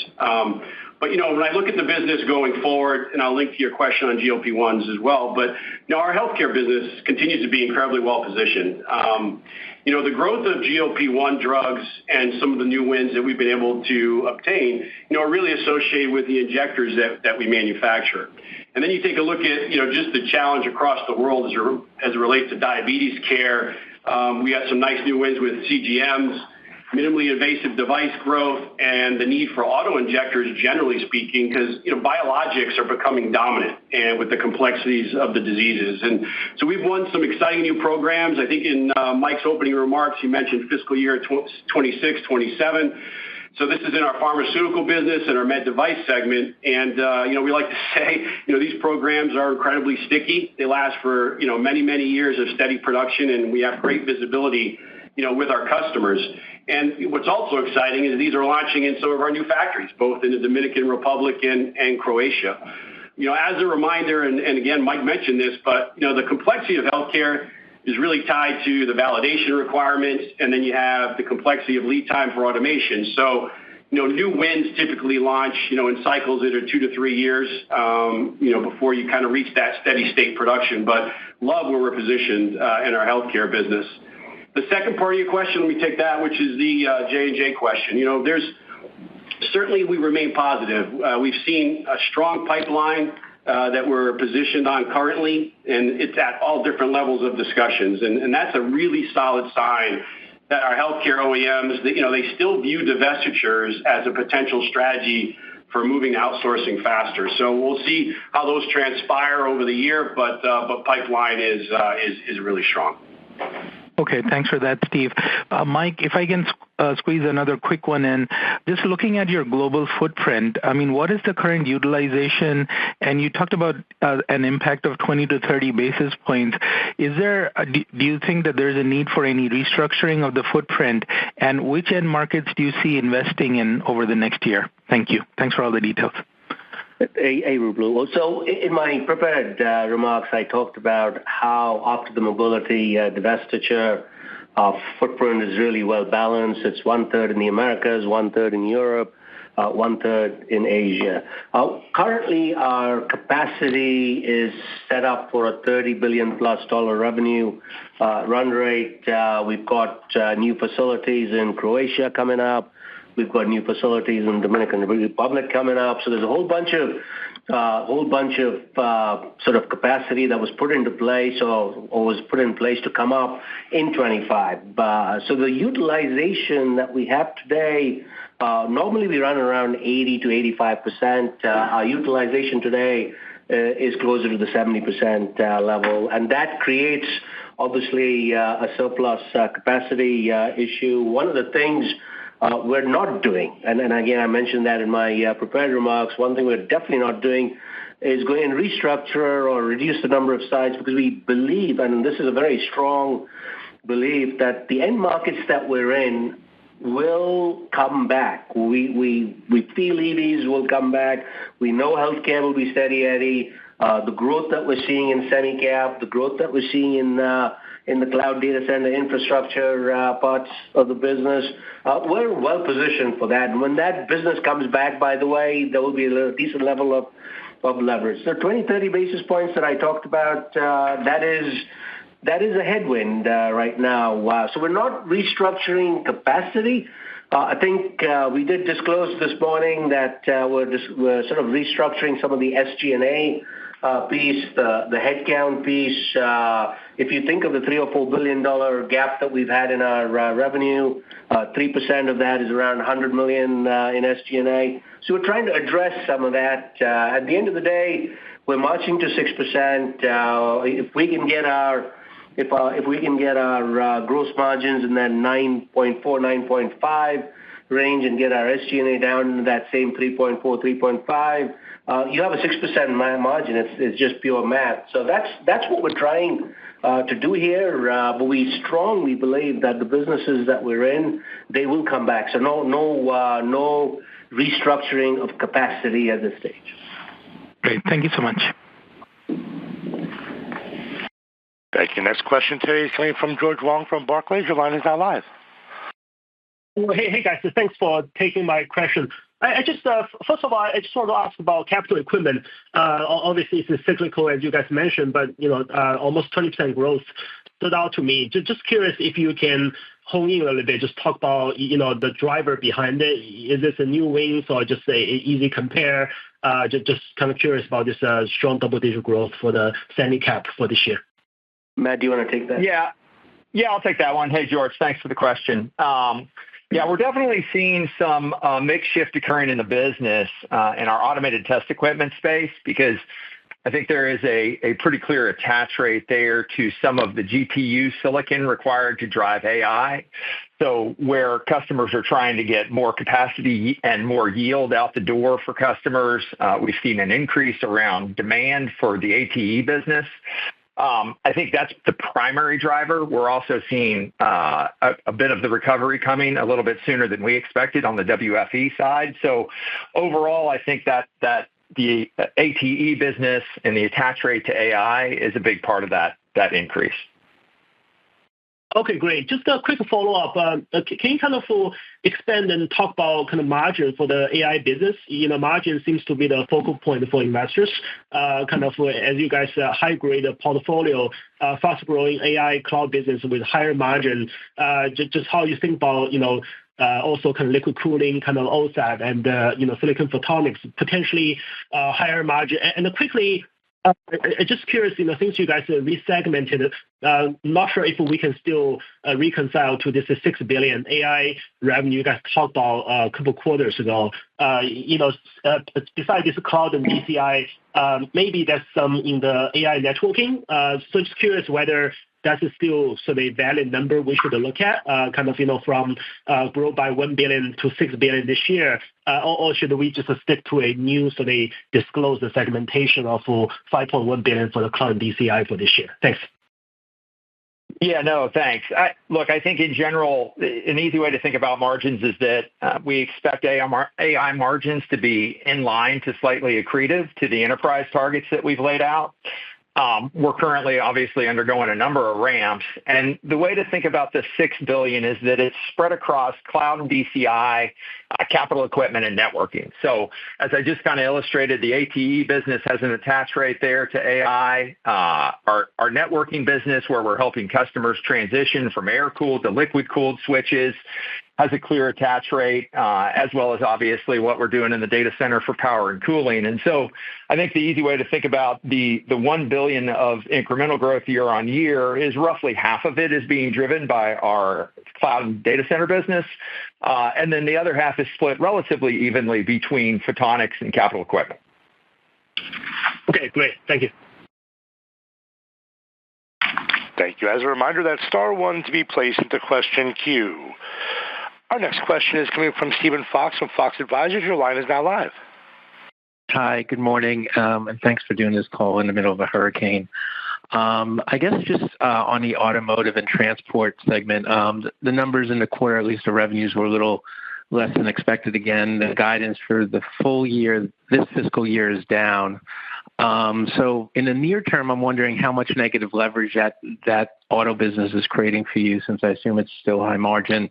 But when I look at the business going forward, and I'll link to your question on GLP-1s as well, but our healthcare business continues to be incredibly well positioned. The growth of GLP-1 drugs and some of the new wins that we've been able to obtain, are really associated with the injectors that we manufacture. And then you take a look at, just the challenge across the world as it relates to diabetes care. We got some nice new wins with CGMs, minimally invasive device growth, and the need for auto injectors, generally speaking, because biologics are becoming dominant and with the complexities of the diseases. And so we've won some exciting new programs. I think in Mike's opening remarks, he mentioned fiscal year 26, 27. So this is in our pharmaceutical business and our med device segment. And, we like to say, these programs are incredibly sticky. They last for, many, many years of steady production, and we have great visibility, with our customers. And what's also exciting is these are launching in some of our new factories, both in the Dominican Republic and Croatia. As a reminder, and again, Mike mentioned this, but, the complexity of healthcare is really tied to the validation requirements, and then you have the complexity of lead time for automation. So, new wins typically launch, in cycles that are 2 to 3 years, before you kind of reach that steady state production. But love where we're positioned in our healthcare business. The second part of your question, let me take that, which is the J&J question. Certainly we remain positive. We've seen a strong pipeline that we're positioned on currently, and it's at all different levels of discussions. And that's a really solid sign that our healthcare OEMs, they still view divestitures as a potential strategy for moving to outsourcing faster. So we'll see how those transpire over the year, but pipeline is really strong. Okay, thanks for that, Steve. Mike, if I can squeeze another quick one in, just looking at your global footprint, what is the current utilization? And you talked about an impact of 20 to 30 basis points. Do you think that there's a need for any restructuring of the footprint? And which end markets do you see investing in over the next year? Thank you. Thanks for all the details. Hey, Ruplu. So in my prepared remarks, I talked about how after the mobility divestiture, our footprint is really well balanced. It's 1/3 in the Americas, 1/3 in Europe, 1/3 in Asia. Currently, our capacity is set up for a $30 billion plus revenue run rate. We've got new facilities in Croatia coming up. We've got new facilities in Dominican Republic coming up. So there's a whole bunch of sort of capacity that was put into place or was put in place to come up in 25. So the utilization that we have today, normally we run around 80 to 85%. Our utilization today is closer to the 70% level, and that creates obviously a surplus capacity issue. One of the things we're not doing, and again, I mentioned that in my prepared remarks, one thing we're definitely not doing is go and restructure or reduce the number of sites, because we believe, and this is a very strong belief, that the end markets that we're in will come back. We feel EVs will come back. We know healthcare will be steady Eddie. The growth that we're seeing in semi-cap, the growth that we're seeing in the cloud data center infrastructure parts of the business, we're well positioned for that. And when that business comes back, by the way, there will be a decent level of leverage. The 20, 30 basis points that I talked about, that is a headwind right now. So we're not restructuring capacity. I think we did disclose this morning that we're sort of restructuring some of the SG&A piece, the headcount piece. If you think of the $3 or $4 billion gap that we've had in our revenue, 3% of that is around $100 million in SG&A. So we're trying to address some of that. At the end of the day, we're marching to 6%. If we can get our gross margins in that 9.4, 9.5 range and get our SG&A down into that same 3.4, 3.5, you have a 6% margin. It's just pure math. So that's what we're trying to do here. But we strongly believe that the businesses that we're in, they will come back. So no restructuring of capacity at this stage. Great. Thank you so much. Thank you. Next question today is coming from George Wong from Barclays. Your line is now live. Hey guys, so thanks for taking my question. I just first of all, I just want to ask about capital equipment. Obviously, it's cyclical, as you guys mentioned, but almost 20% growth stood out to me. Just curious if you can hone in a little bit, just talk about the driver behind it. Is this a new wins or just a easy compare? Just kind of curious about this strong double-digit growth for the semi-cap for this year. Matt, do you want to take that? Yeah, I'll take that one. Hey, George, thanks for the question. Yeah, we're definitely seeing some mix shift occurring in the business in our automated test equipment space, because I think there is a pretty clear attach rate there to some of the GPU silicon required to drive AI. So where customers are trying to get more capacity and more yield out the door for customers, we've seen an increase around demand for the ATE business. I think that's the primary driver. We're also seeing a bit of the recovery coming a little bit sooner than we expected on the WFE side. So overall, I think that the ATE business and the attach rate to AI is a big part of that increase. Okay, great. Just a quick follow-up. Can you kind of expand and talk about kind of margin for the AI business? Margin seems to be the focal point for investors, kind of as you guys high-grade a portfolio, fast-growing AI cloud business with higher margin. Just how you think about, also kind of liquid cooling, kind of OSAT and, silicon photonics, potentially higher margin. And quickly, I'm just curious, since you guys resegmented, not sure if we can still reconcile to this $6 billion AI revenue you guys talked about a couple quarters ago. Besides this cloud and DCI, maybe there's some in the AI networking. So just curious whether that's still sort of a valid number we should look at, from grow by $1 billion to $6 billion this year, or should we just stick to a new sort of disclose the segmentation of $5.1 billion for the cloud DCI for this year? Thanks. Yeah, no, thanks. I think in general, an easy way to think about margins is that we expect AI margins to be in line to slightly accretive to the enterprise targets that we've laid out. We're currently obviously undergoing a number of ramps. And the way to think about the $6 billion is that it's spread across cloud and DCI, capital equipment, and networking. So as I just kind of illustrated, the ATE business has an attach rate there to AI. Our networking business, where we're helping customers transition from air-cooled to liquid-cooled switches, has a clear attach rate, as well as obviously what we're doing in the data center for power and cooling. And so I think the easy way to think about the $1 billion of incremental growth year on year is roughly half of it is being driven by our cloud and data center business. And then the other half is split relatively evenly between photonics and capital equipment. Okay, great. Thank you. Thank you. As a reminder, that's star one to be placed into question queue. Our next question is coming from Stephen Fox from Fox Advisors. Your line is now live. Hi, good morning, and thanks for doing this call in the middle of a hurricane. I guess just on the automotive and transport segment, the numbers in the quarter, at least the revenues, were a little less than expected again. The guidance for the full year, this fiscal year, is down. So in the near term, I'm wondering how much negative leverage that auto business is creating for you, since I assume it's still high margin.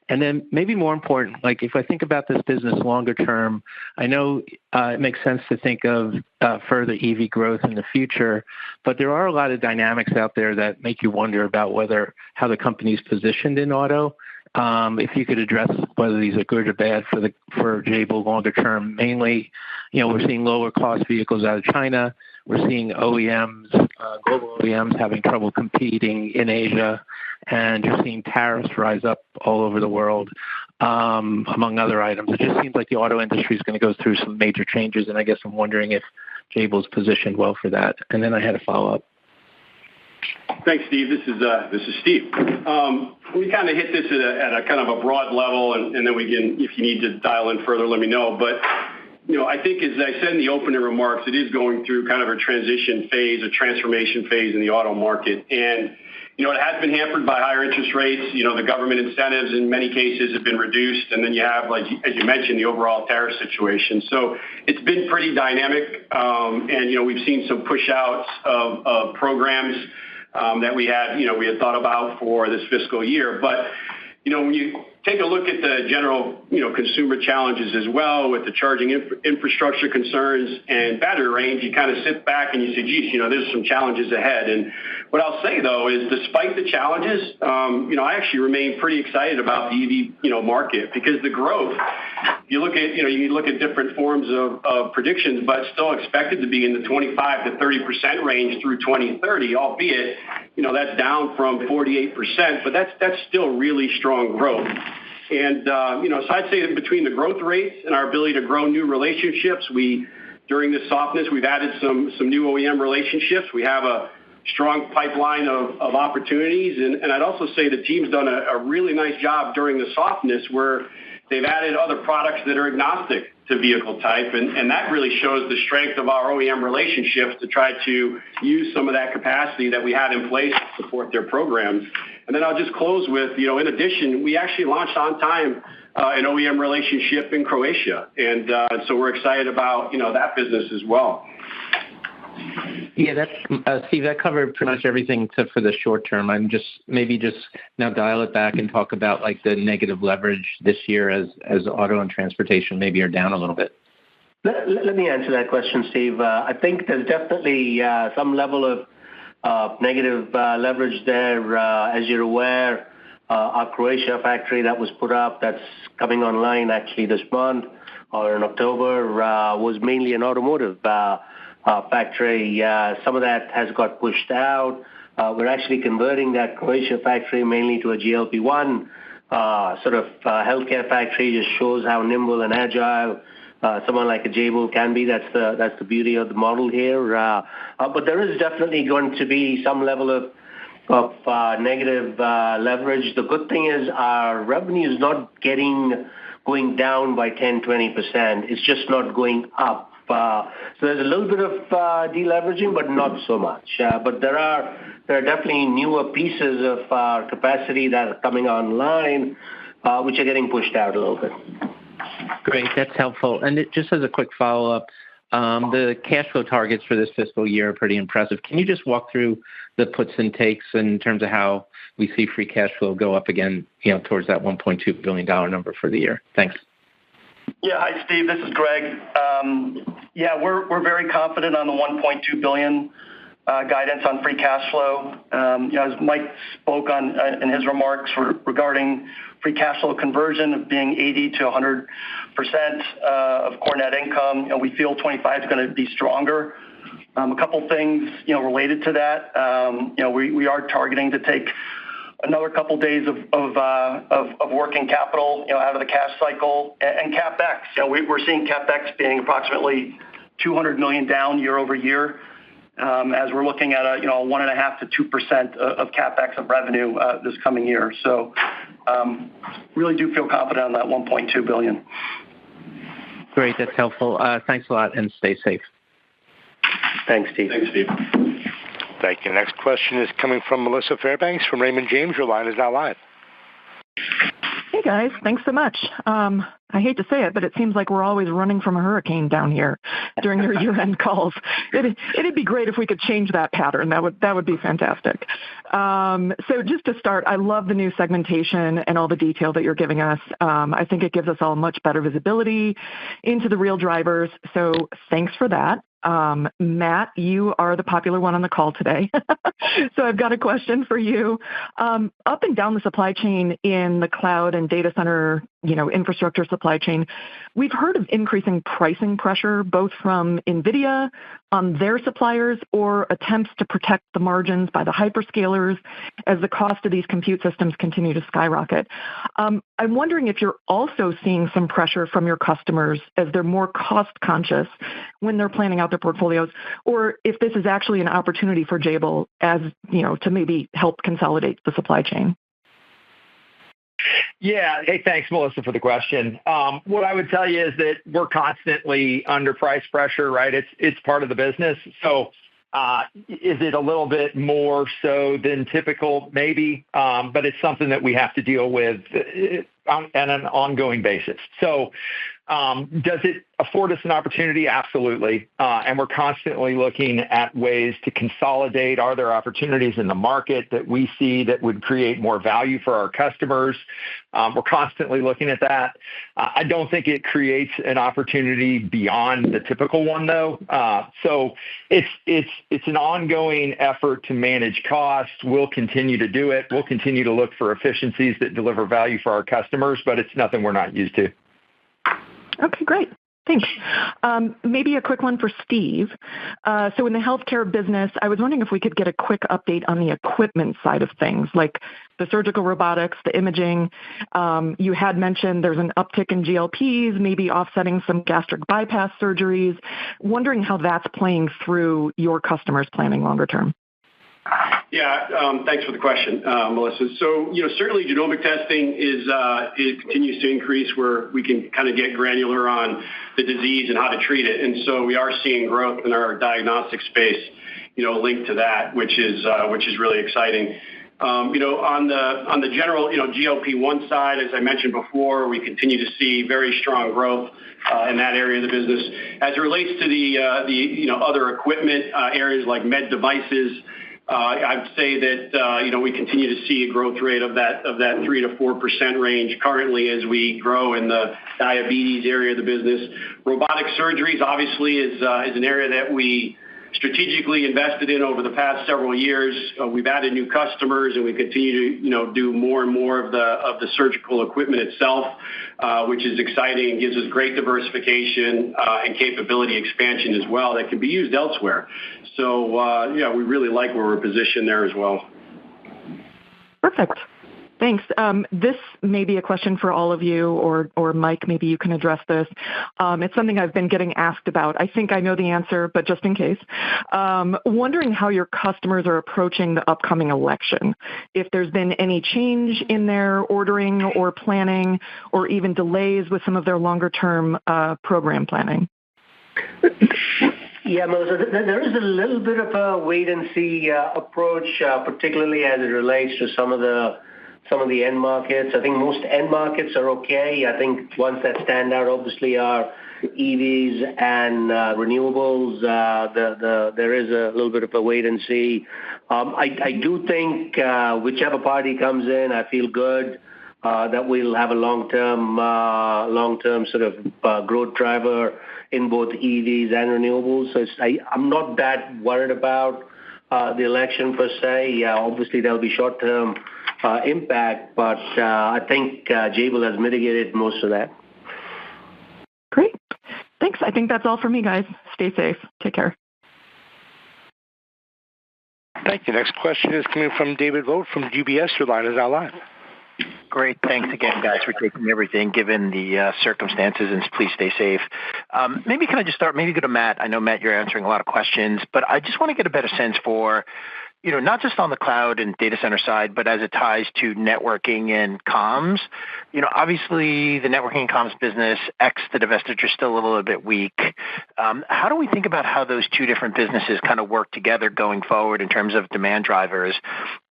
And then maybe more important, like if I think about this business longer term, I know it makes sense to think of further EV growth in the future, but there are a lot of dynamics out there that make you wonder about how the company's positioned in auto. If you could address whether these are good or bad for Jabil longer term. Mainly, we're seeing lower cost vehicles out of China. We're seeing OEMs, global OEMs, having trouble competing in Asia, and you're seeing tariffs rise up all over the world, among other items. It just seems like the auto industry is going to go through some major changes, and I guess I'm wondering if Jabil's positioned well for that. And then I had a follow-up. Thanks, Steve. This is Steve. We kind of hit this at a kind of a broad level, and then we can, if you need to dial in further, let me know. But I think, as I said in the opening remarks, it is going through kind of a transition phase, a transformation phase in the auto market, and it has been hampered by higher interest rates. The government incentives in many cases have been reduced, and then you have, like as you mentioned, the overall tariff situation. So it's been pretty dynamic, and we've seen some push outs of programs that we had thought about for this fiscal year. But, when you take a look at the general, consumer challenges as well with the charging infrastructure concerns and battery range, you kind of sit back and you say, geez, there's some challenges ahead. And what I'll say, though, is despite the challenges, I actually remain pretty excited about the EV, market, because the growth, you look at different forms of predictions, but still expected to be in the 25 to 30% range through 2030, albeit, that's down from 48%, but that's still really strong growth. And, so I'd say that between the growth rates and our ability to grow new relationships, we during this softness. We've added some new OEM relationships. We have a strong pipeline of opportunities. And I'd also say the team's done a really nice job during the softness where they've added other products that are agnostic to vehicle type. And that really shows the strength of our OEM relationships to try to use some of that capacity that we had in place to support their programs. And then I'll just close with, in addition, we actually launched on time an OEM relationship in Croatia. And so we're excited about, that business as well. Yeah, that's Steve. That covered pretty much everything except for the short term. I'm just now dial it back and talk about like the negative leverage this year as auto and transportation maybe are down a little bit. Let me answer that question, Steve. I think there's definitely some level of negative leverage there. As you're aware, our Croatia factory that was put up, that's coming online actually this month or in October, was mainly an automotive factory. Some of that has got pushed out. We're actually converting that Croatia factory mainly to a GLP-1 sort of healthcare factory. Just shows how nimble and agile someone like a Jabil can be. That's the beauty of the model here. But there is definitely going to be some level of negative leverage. The good thing is our revenue is not going down by 10-20%. It's just not going up. So there's a little bit of deleveraging, but not so much. But there are definitely newer pieces of our capacity that are coming online, which are getting pushed out a little bit. Great, that's helpful. And just as a quick follow-up, the cash flow targets for this fiscal year are pretty impressive. Can you just walk through the puts and takes in terms of how we see free cash flow go up again, towards that $1.2 billion number for the year? Thanks. Yeah, hi, Steve. This is Greg. We're very confident on the $1.2 billion guidance on free cash flow. As Mike spoke on in his remarks regarding free cash flow conversion of being 80 to 100% of core net income, we feel 25 is going to be stronger. A couple things, related to that. We are targeting to take another couple days of working capital, out of the cash cycle, and CapEx. We're seeing CapEx being approximately $200 million down year over year, as we're looking at 1.5 to 2% of CapEx of revenue this coming year. So, really do feel confident on that $1.2 billion. Great, that's helpful. Thanks a lot, and stay safe. Thanks, Steve. Thanks, Steve. Thank you. Next question is coming from Melissa Fairbanks from Raymond James. Your line is now live. Hey, guys. Thanks so much. I hate to say it, but it seems like we're always running from a hurricane down here during your year-end calls. It'd be great if we could change that pattern. That would be fantastic. So just to start, I love the new segmentation and all the detail that you're giving us. I think it gives us all much better visibility into the real drivers. So thanks for that. Matt, you are the popular one on the call today. So I've got a question for you. Up and down the supply chain in the cloud and data center, infrastructure supply chain, we've heard of increasing pricing pressure, both from NVIDIA on their suppliers or attempts to protect the margins by the hyperscalers as the cost of these compute systems continue to skyrocket. I'm wondering if you're also seeing some pressure from your customers as they're more cost conscious when they're planning out their portfolios, or if this is actually an opportunity for Jabil as, to maybe help consolidate the supply chain. Yeah. Hey, thanks, Melissa, for the question. What I would tell you is that we're constantly under price pressure, right? It's part of the business. So is it a little bit more so than typical? Maybe, but it's something that we have to deal with on an ongoing basis. So does it afford us an opportunity? Absolutely. And we're constantly looking at ways to consolidate. Are there opportunities in the market that we see that would create more value for our customers? We're constantly looking at that. I don't think it creates an opportunity beyond the typical one, though. So it's an ongoing effort to manage costs. We'll continue to do it. We'll continue to look for efficiencies that deliver value for our customers, but it's nothing we're not used to. Okay, great. Thanks. Maybe a quick one for Steve. So in the healthcare business, I was wondering if we could get a quick update on the equipment side of things, like the surgical robotics, the imaging. You had mentioned there's an uptick in GLPs, maybe offsetting some gastric bypass surgeries. Wondering how that's playing through your customers' planning longer term. Yeah, thanks for the question, Melissa. So, certainly genomic testing it continues to increase where we can kind of get granular on the disease and how to treat it. And so we are seeing growth in our diagnostic space, linked to that, which is really exciting. On the general, GLP-1 side, as I mentioned before, we continue to see very strong growth in that area of the business. As it relates to the other equipment areas like med devices, I'd say that we continue to see a growth rate of that 3 to 4% range currently as we grow in the diabetes area of the business. Robotic surgeries obviously is an area that we strategically invested in over the past several years. We've added new customers, and we continue to do more and more of the surgical equipment itself, which is exciting and gives us great diversification and capability expansion as well that can be used elsewhere. So we really like where we're positioned there as well. Perfect. Thanks. This may be a question for all of you, or Mike, maybe you can address this. It's something I've been getting asked about. I think I know the answer, but just in case. Wondering how your customers are approaching the upcoming election. If there's been any change in their ordering or planning, or even delays with some of their longer-term program planning. Yeah, Melissa, there is a little bit of a wait-and-see approach, particularly as it relates to some of the end markets. I think most end markets are okay. I think ones that stand out obviously are EVs and renewables. There is a little bit of a wait and see. I do think whichever party comes in, I feel good that we'll have a long-term sort of growth driver in both EVs and renewables. So I'm not that worried about the election per se. Yeah, obviously there'll be short-term impact, but I think Jabil has mitigated most of that. Great. Thanks. I think that's all for me, guys. Stay safe. Take care. Thank you. Next question is coming from David Vogt from UBS. Your line is now live. Great. Thanks again, guys, for taking everything, given the circumstances, and please stay safe. Maybe can I just start, maybe go to Matt. I know, Matt, you're answering a lot of questions, but I just want to get a better sense for, not just on the cloud and data center side, but as it ties to networking and comms. Obviously the networking and comms business, ex the divestiture, is still a little bit weak. How do we think about how those two different businesses kind of work together going forward in terms of demand drivers?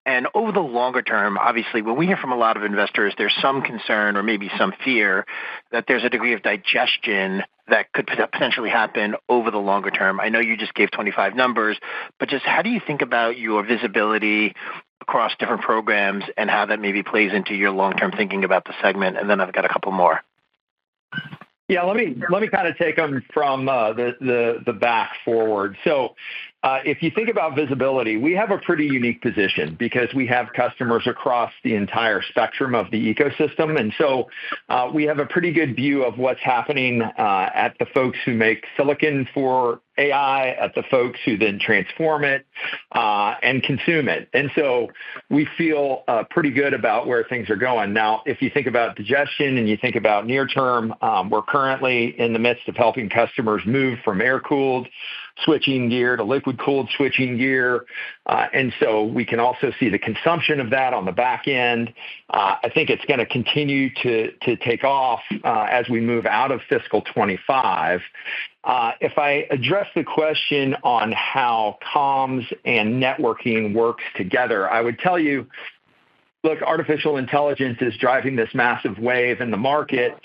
And over the longer term, obviously, when we hear from a lot of investors, there's some concern or maybe some fear that there's a degree of digestion that could potentially happen over the longer term. I know you just gave 25 numbers, but just how do you think about your visibility across different programs and how that maybe plays into your long-term thinking about the segment? And then I've got a couple more. Yeah, let me kind of take them from the back forward. So if you think about visibility, we have a pretty unique position because we have customers across the entire spectrum of the ecosystem. And so we have a pretty good view of what's happening at the folks who make silicon for AI, at the folks who then transform it and consume it. And so we feel pretty good about where things are going. Now, if you think about digestion and you think about near term, we're currently in the midst of helping customers move from air-cooled switching gear to liquid-cooled switching gear. And so we can also see the consumption of that on the back end. I think it's going to continue to take off as we move out of fiscal 25. If I address the question on how comms and networking works together, I would tell you, look, artificial intelligence is driving this massive wave in the market.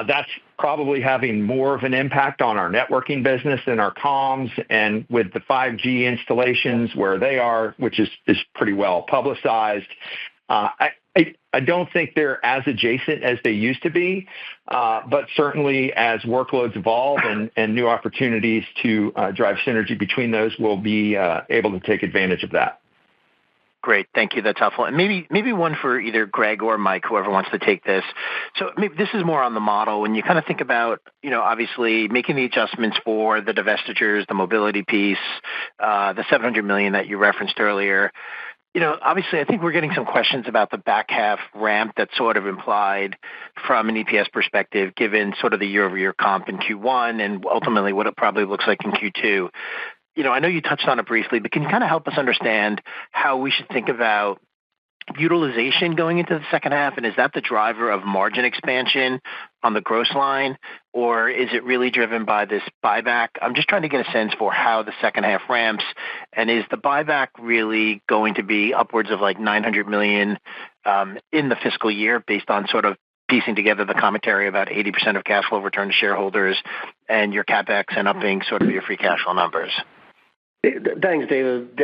That's probably having more of an impact on our networking business than our comms, and with the 5G installations where they are, which is pretty well publicized. I don't think they're as adjacent as they used to be, but certainly as workloads evolve and new opportunities to drive synergy between those, we'll be able to take advantage of that. Great. Thank you. That's helpful. And maybe one for either Greg or Mike, whoever wants to take this. So maybe this is more on the model. When you kind of think about, obviously making the adjustments for the divestitures, the mobility piece, the $700 million that you referenced earlier, obviously I think we're getting some questions about the back half ramp that's sort of implied from an EPS perspective, given sort of the year-over-year comp in Q1 and ultimately what it probably looks like in Q2. I know you touched on it briefly, but can you kind of help us understand how we should think about utilization going into the second half? And is that the driver of margin expansion on the gross line, or is it really driven by this buyback? I'm just trying to get a sense for how the second half ramps. And is the buyback really going to be upwards of like $900 million in the fiscal year based on sort of piecing together the commentary about 80% of cash flow return to shareholders and your CapEx and upping sort of your free cash flow numbers? Thanks, David.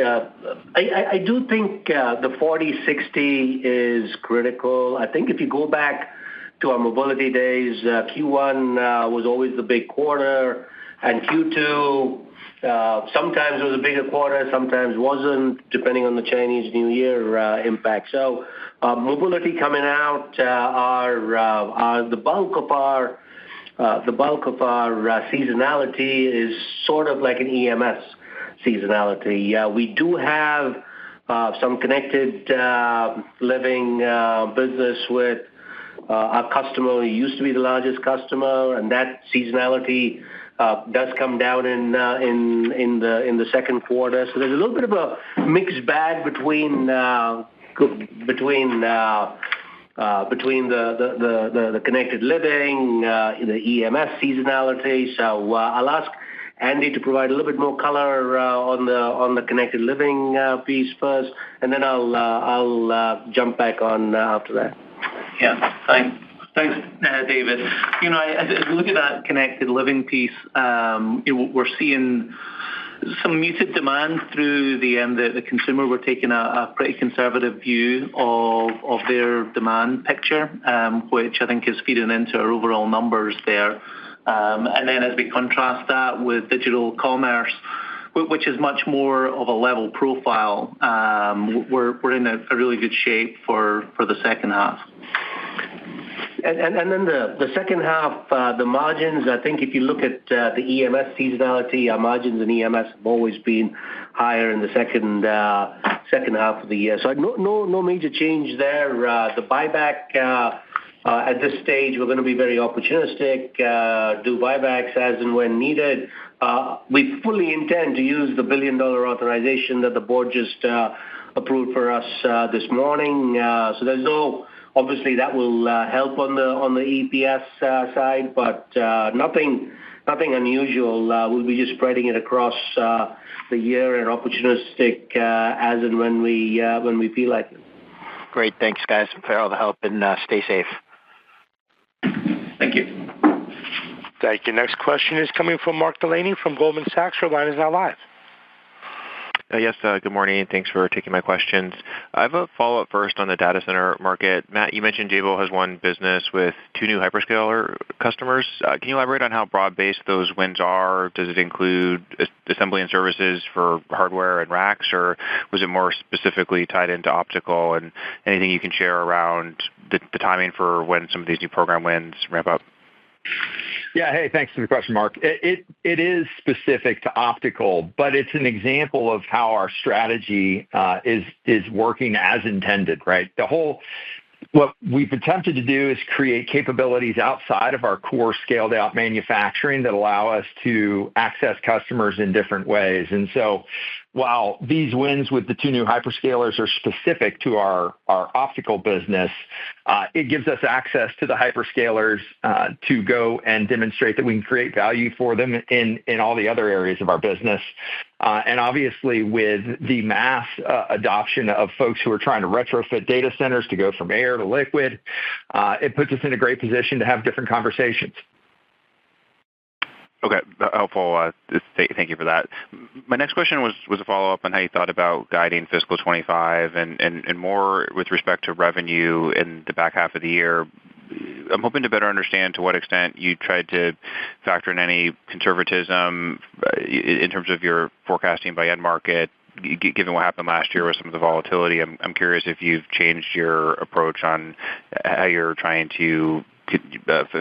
I do think the 40-60 is critical. I think if you go back to our mobility days, Q1 was always the big quarter, and Q2 sometimes was a bigger quarter, sometimes wasn't, depending on the Chinese New Year impact. So mobility coming out are the bulk of our seasonality is sort of like an EMS seasonality. We do have some connected living business with our customer who used to be the largest customer, and that seasonality does come down in the second quarter. So there's a little bit of a mixed bag between the connected living, the EMS seasonality. So I'll ask Andy to provide a little bit more color on the connected living piece first, and then I'll jump back on after that. Yeah, thanks, David. As we look at that connected living piece, we're seeing some muted demand through the end. The consumer, we're taking a pretty conservative view of their demand picture, which I think is feeding into our overall numbers there. And then as we contrast that with digital commerce, which is much more of a level profile, we're in a really good shape for the second half. And then the second half, the margins, I think if you look at the EMS seasonality, our margins in EMS have always been higher in the second half of the year. So no major change there. The buyback, at this stage, we're going to be very opportunistic, do buybacks as and when needed. We fully intend to use the $1 billion authorization that the board just approved for us this morning. So there's obviously that will help on the EPS side, but nothing unusual. We'll be just spreading it across the year and opportunistic as and when we feel like it. Great. Thanks, guys, for all the help, and stay safe. Thank you. Thank you. Next question is coming from Mark Delaney from Goldman Sachs. Your line is now live. Yes, good morning. Thanks for taking my questions. I have a follow-up first on the data center market. Matt, you mentioned Jabil has won business with 2 new hyperscaler customers. Can you elaborate on how broad-based those wins are? Does it include assembly and services for hardware and racks, or was it more specifically tied into optical? And anything you can share around the timing for when some of these new program wins ramp up? Yeah, hey, thanks for the question, Mark. It is specific to optical, but it's an example of how our strategy is working as intended, right? What we've attempted to do is create capabilities outside of our core scaled-out manufacturing that allow us to access customers in different ways. And so while these wins with the 2 new hyperscalers are specific to our optical business, it gives us access to the hyperscalers to go and demonstrate that we can create value for them in all the other areas of our business. And obviously, with the mass adoption of folks who are trying to retrofit data centers to go from air to liquid, it puts us in a great position to have different conversations. Okay, helpful. Thank you for that. My next question was a follow-up on how you thought about guiding fiscal 25 and more with respect to revenue in the back half of the year. I'm hoping to better understand to what extent you tried to factor in any conservatism in terms of your forecasting by end market, given what happened last year with some of the volatility, I'm curious if you've changed your approach on how you're trying to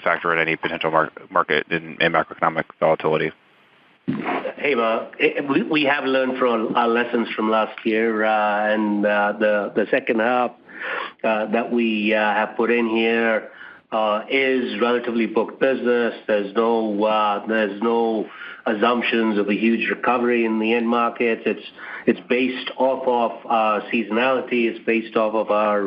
factor in any potential market and macroeconomic volatility. Hey, Mark. We have learned from our lessons from last year, and the second half that we have put in here is relatively booked business. There's no assumptions of a huge recovery in the end markets. It's based off of seasonality. It's based off of our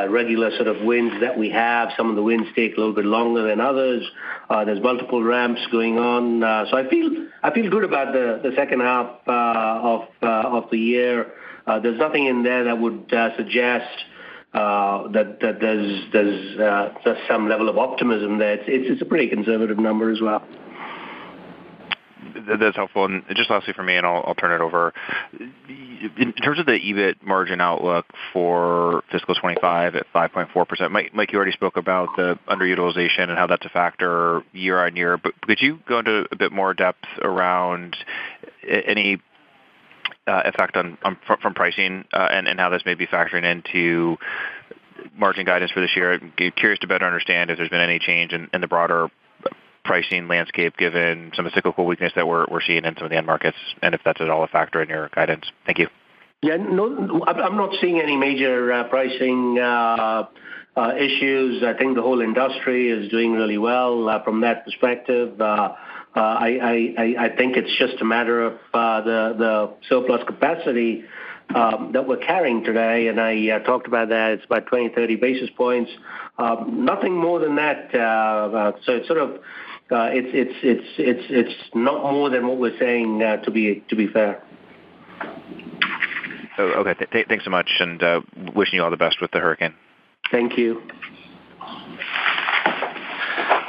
regular sort of wins that we have. Some of the wins take a little bit longer than others. There's multiple ramps going on. So I feel good about the second half of the year. There's nothing in there that would suggest that there's some level of optimism there. It's a pretty conservative number as well. That's helpful. And just lastly for me, and I'll turn it over. In terms of the EBIT margin outlook for fiscal 25 at 5.4%, Mike, you already spoke about the underutilization and how that's a factor year on year. But could you go into a bit more depth around any effect from pricing and how this may be factoring into margin guidance for this year? I'm curious to better understand if there's been any change in the broader pricing landscape given some of the cyclical weakness that we're seeing in some of the end markets, and if that's at all a factor in your guidance. Thank you. Yeah, no, I'm not seeing any major pricing issues. I think the whole industry is doing really well from that perspective. I think it's just a matter of the surplus capacity that we're carrying today, and I talked about that. It's about 20, 30 basis points. Nothing more than that. So it's sort of it's not more than what we're saying to be fair. Oh, okay. Thanks so much, and wishing you all the best with the hurricane. Thank you.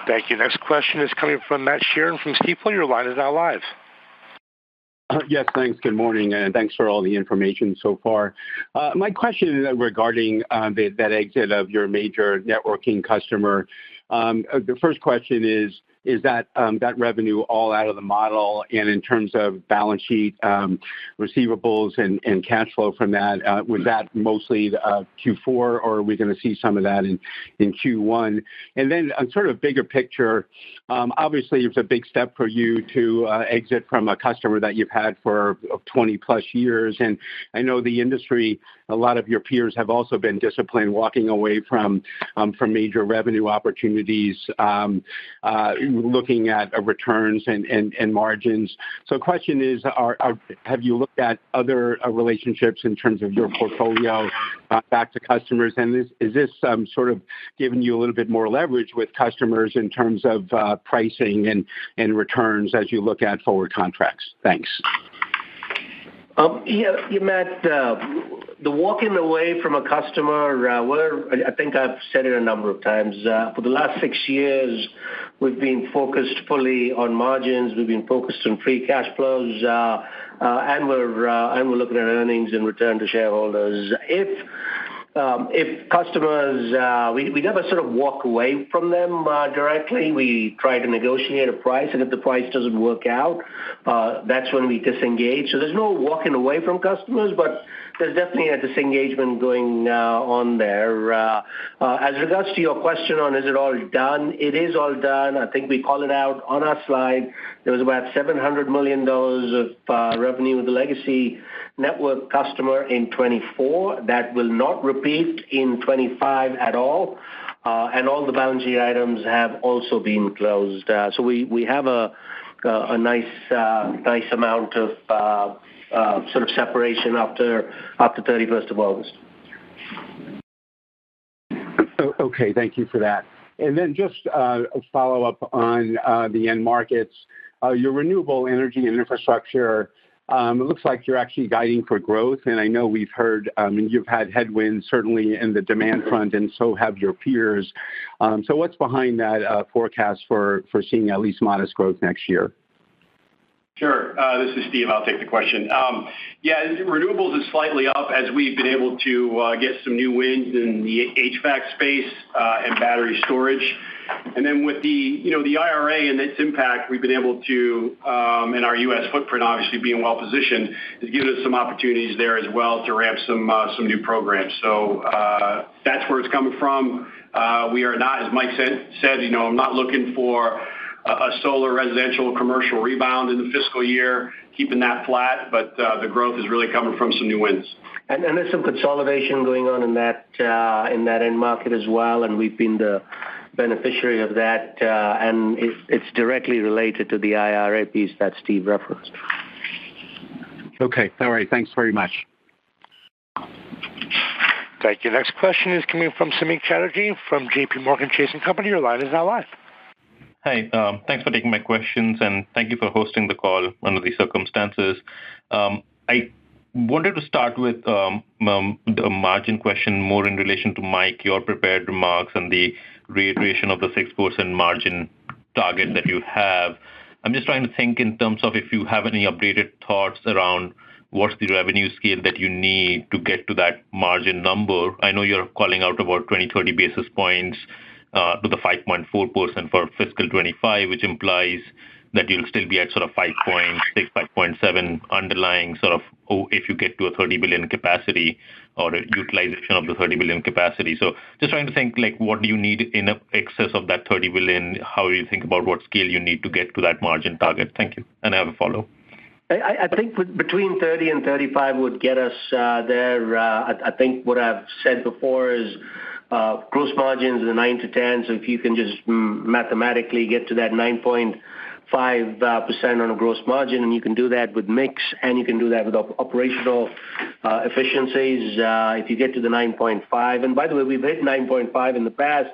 Thank you. Next question is coming from Matt Sheerin from Stifel. Your line is now live. Yes, thanks. Good morning, and thanks for all the information so far. My question is regarding that exit of your major networking customer. The first question is that revenue all out of the model? And in terms of balance sheet receivables and cash flow from that, was that mostly Q4, or are we going to see some of that in Q1? And then a sort of bigger picture, obviously it was a big step for you to exit from a customer that you've had for 20 plus years. And I know the industry, a lot of your peers have also been disciplined walking away from major revenue opportunities, looking at returns and margins. So the question is, have you looked at other relationships in terms of your portfolio back to customers? And is this sort of giving you a little bit more leverage with customers in terms of pricing and returns as you look at forward contracts? Thanks. Matt, the walking away from a customer, I think I've said it a number of times. For the last 6 years, we've been focused fully on margins. We've been focused on free cash flows, and we're looking at earnings and return to shareholders. If customers, we never sort of walk away from them directly. We try to negotiate a price, and if the price doesn't work out, that's when we disengage. So there's no walking away from customers, but there's definitely a disengagement going on there. As regards to your question on is it all done, it is all done. I think we call it out on our slide. There was about $700 million of revenue with the legacy network customer in 24. That will not repeat in 25 at all. And all the balance sheet items have also been closed. So we have a nice amount of sort of separation after 31st of August. Okay, thank you for that. And then just a follow-up on the end markets. Your renewable energy and infrastructure, it looks like you're actually guiding for growth. And I know we've heard, and you've had headwinds certainly in the demand front, and so have your peers. So what's behind that forecast for seeing at least modest growth next year? Sure. This is Steve. I'll take the question. Renewables is slightly up as we've been able to get some new wins in the HVAC space and battery storage. And then with the IRA and its impact, we've been able to, and our U.S. footprint obviously being well positioned, has given us some opportunities there as well to ramp some new programs. So that's where it's coming from. We are not, as Mike said, I'm not looking for a solar residential commercial rebound in the fiscal year, keeping that flat, but the growth is really coming from some new wins. And there's some consolidation going on in that end market as well, and we've been the beneficiary of that, and it's directly related to the IRA piece that Steve referenced. Okay. All right. Thanks very much. Thank you. Next question is coming from Samik Chatterjee from JPMorgan Chase & Company. Your line is now live. Hi. Thanks for taking my questions, and thank you for hosting the call under these circumstances. I wanted to start with the margin question more in relation to Mike, your prepared remarks and the reiteration of the 6% margin target that you have. I'm just trying to think in terms of if you have any updated thoughts around what's the revenue scale that you need to get to that margin number. I know you're calling out about 20-30 basis points to the 5.4% for fiscal 25, which implies that you'll still be at sort of 5.6, 5.7 underlying sort of, if you get to a 30 billion capacity or a utilization of the 30 billion capacity. So just trying to think, like, what do you need in excess of that 30 billion? How do you think about what scale you need to get to that margin target? Thank you. And I have a follow. I think between 30 and 35 would get us there. I think what I've said before is gross margins in the 9 to 10. So if you can just mathematically get to that 9.5% on a gross margin, and you can do that with mix, and you can do that with operational efficiencies. If you get to the 9.5, and by the way, we've hit 9.5 in the past.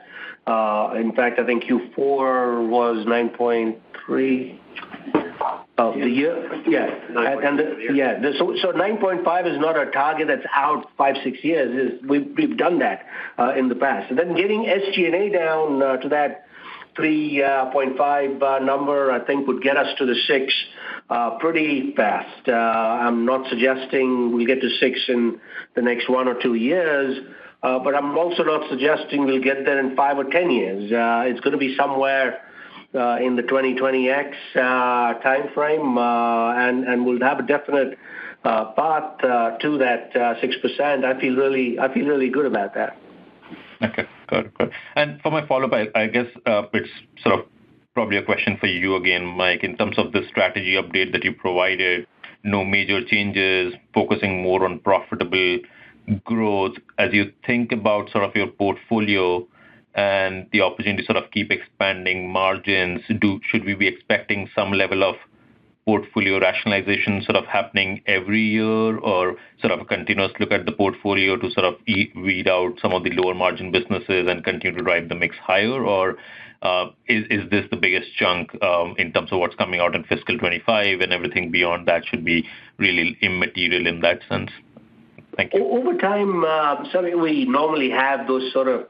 In fact, I think Q4 was 9.3 of the year. So 9.5 is not a target that's out 5-6 years. We've done that in the past. And then getting SG&A down to that 3.5 number, I think, would get us to the 6 pretty fast. I'm not suggesting we get to 6 in the next 1 or 2 years, but I'm also not suggesting we'll get there in 5 or 10 years. It's going to be somewhere in the 2020X time frame, and we'll have a definite path to that 6%. I feel really good about that. Okay, good. And for my follow-up, I guess it's sort of probably a question for you again, Mike, in terms of the strategy update that you provided, no major changes, focusing more on profitable growth. As you think about sort of your portfolio and the opportunity to sort of keep expanding margins, should we be expecting some level of portfolio rationalization sort of happening every year, or sort of a continuous look at the portfolio to sort of weed out some of the lower margin businesses and continue to drive the mix higher? Or is this the biggest chunk in terms of what's coming out in fiscal 25, and everything beyond that should be really immaterial in that sense? Thank you. Over time, we normally have those sort of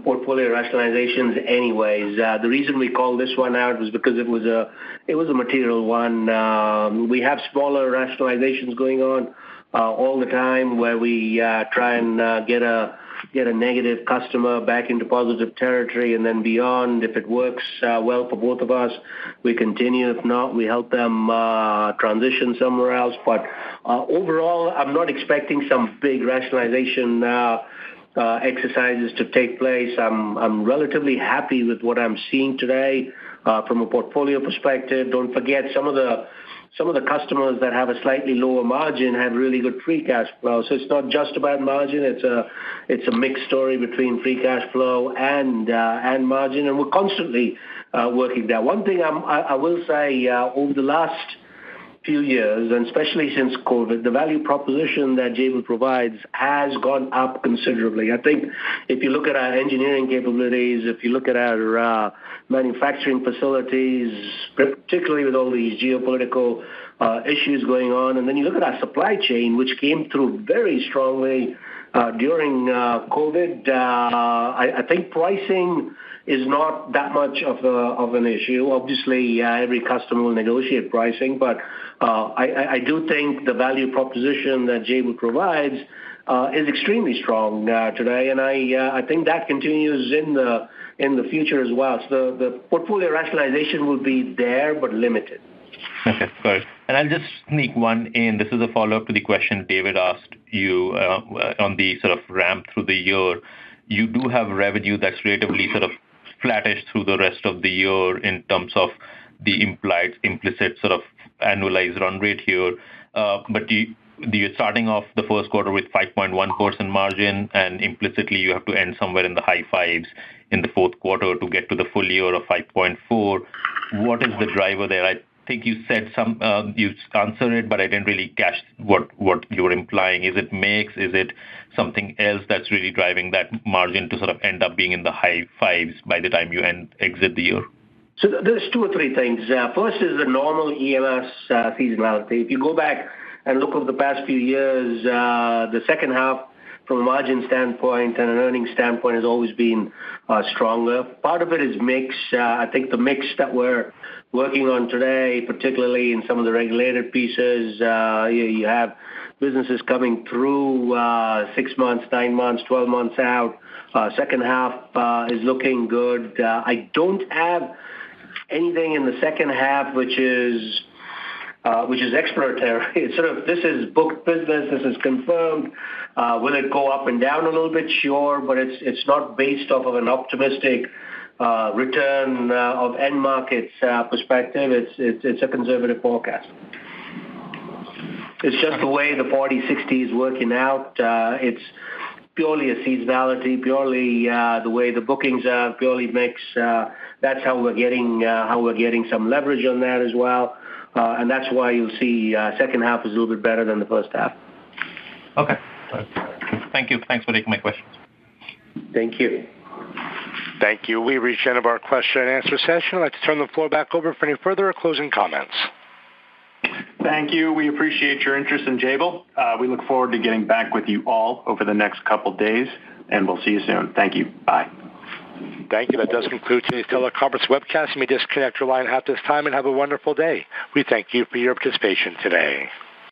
portfolio rationalizations anyways. The reason we called this one out was because it was a material one. We have smaller rationalizations going on all the time where we try and get a negative customer back into positive territory, and then beyond. If it works well for both of us, we continue. If not, we help them transition somewhere else. But overall, I'm not expecting some big rationalization exercises to take place. I'm relatively happy with what I'm seeing today from a portfolio perspective. Don't forget, some of the customers that have a slightly lower margin have really good free cash flow. So it's not just about margin. It's a mixed story between free cash flow and margin, and we're constantly working that. One thing I will say, over the last few years, and especially since COVID, the value proposition that Jabil provides has gone up considerably. I think if you look at our engineering capabilities, if you look at our manufacturing facilities, particularly with all these geopolitical issues going on, and then you look at our supply chain, which came through very strongly during COVID, I think pricing is not that much of an issue. Obviously, every customer will negotiate pricing, but I do think the value proposition that Jabil provides is extremely strong today, and I think that continues in the future as well. So the portfolio rationalization will be there, but limited. Okay, got it. And I'll just sneak one in. This is a follow-up to the question David asked you on the sort of ramp through the year. You do have revenue that's relatively sort of flattish through the rest of the year in terms of the implicit sort of annualized run rate here. But you're starting off the first quarter with 5.1% margin, and implicitly you have to end somewhere in the high fives in the fourth quarter to get to the full year of 5.4. What is the driver there? I think you said you answered it, but I didn't really catch what you were implying. Is it mix? Is it something else that's really driving that margin to sort of end up being in the high fives by the time you exit the year? So there's two or three things. First is the normal EMS seasonality. If you go back and look over the past few years, the second half from a margin standpoint and an earnings standpoint has always been stronger. Part of it is mix. I think the mix that we're working on today, particularly in some of the regulated pieces, you have businesses coming through 6 months, 9 months, 12 months out. Second half is looking good. I don't have anything in the second half which is exploratory. It's sort of, this is booked business, this is confirmed. Will it go up and down a little bit? Sure, but it's not based off of an optimistic return of end markets perspective. It's a conservative forecast. It's just the way the 40-60 is working out. It's purely a seasonality, purely the way the bookings are, purely mix. That's how we're getting some leverage on that as well. And that's why you'll see second half is a little bit better than the first half. Okay. Thank you. Thanks for taking my questions. Thank you. Thank you. We reached the end of our question and answer session. I'd like to turn the floor back over for any further or closing comments. Thank you. We appreciate your interest in Jabil. We look forward to getting back with you all over the next couple days, and we'll see you soon. Thank you. Bye. Thank you. That does conclude today's teleconference webcast. You may disconnect your line at this time and have a wonderful day. We thank you for your participation today.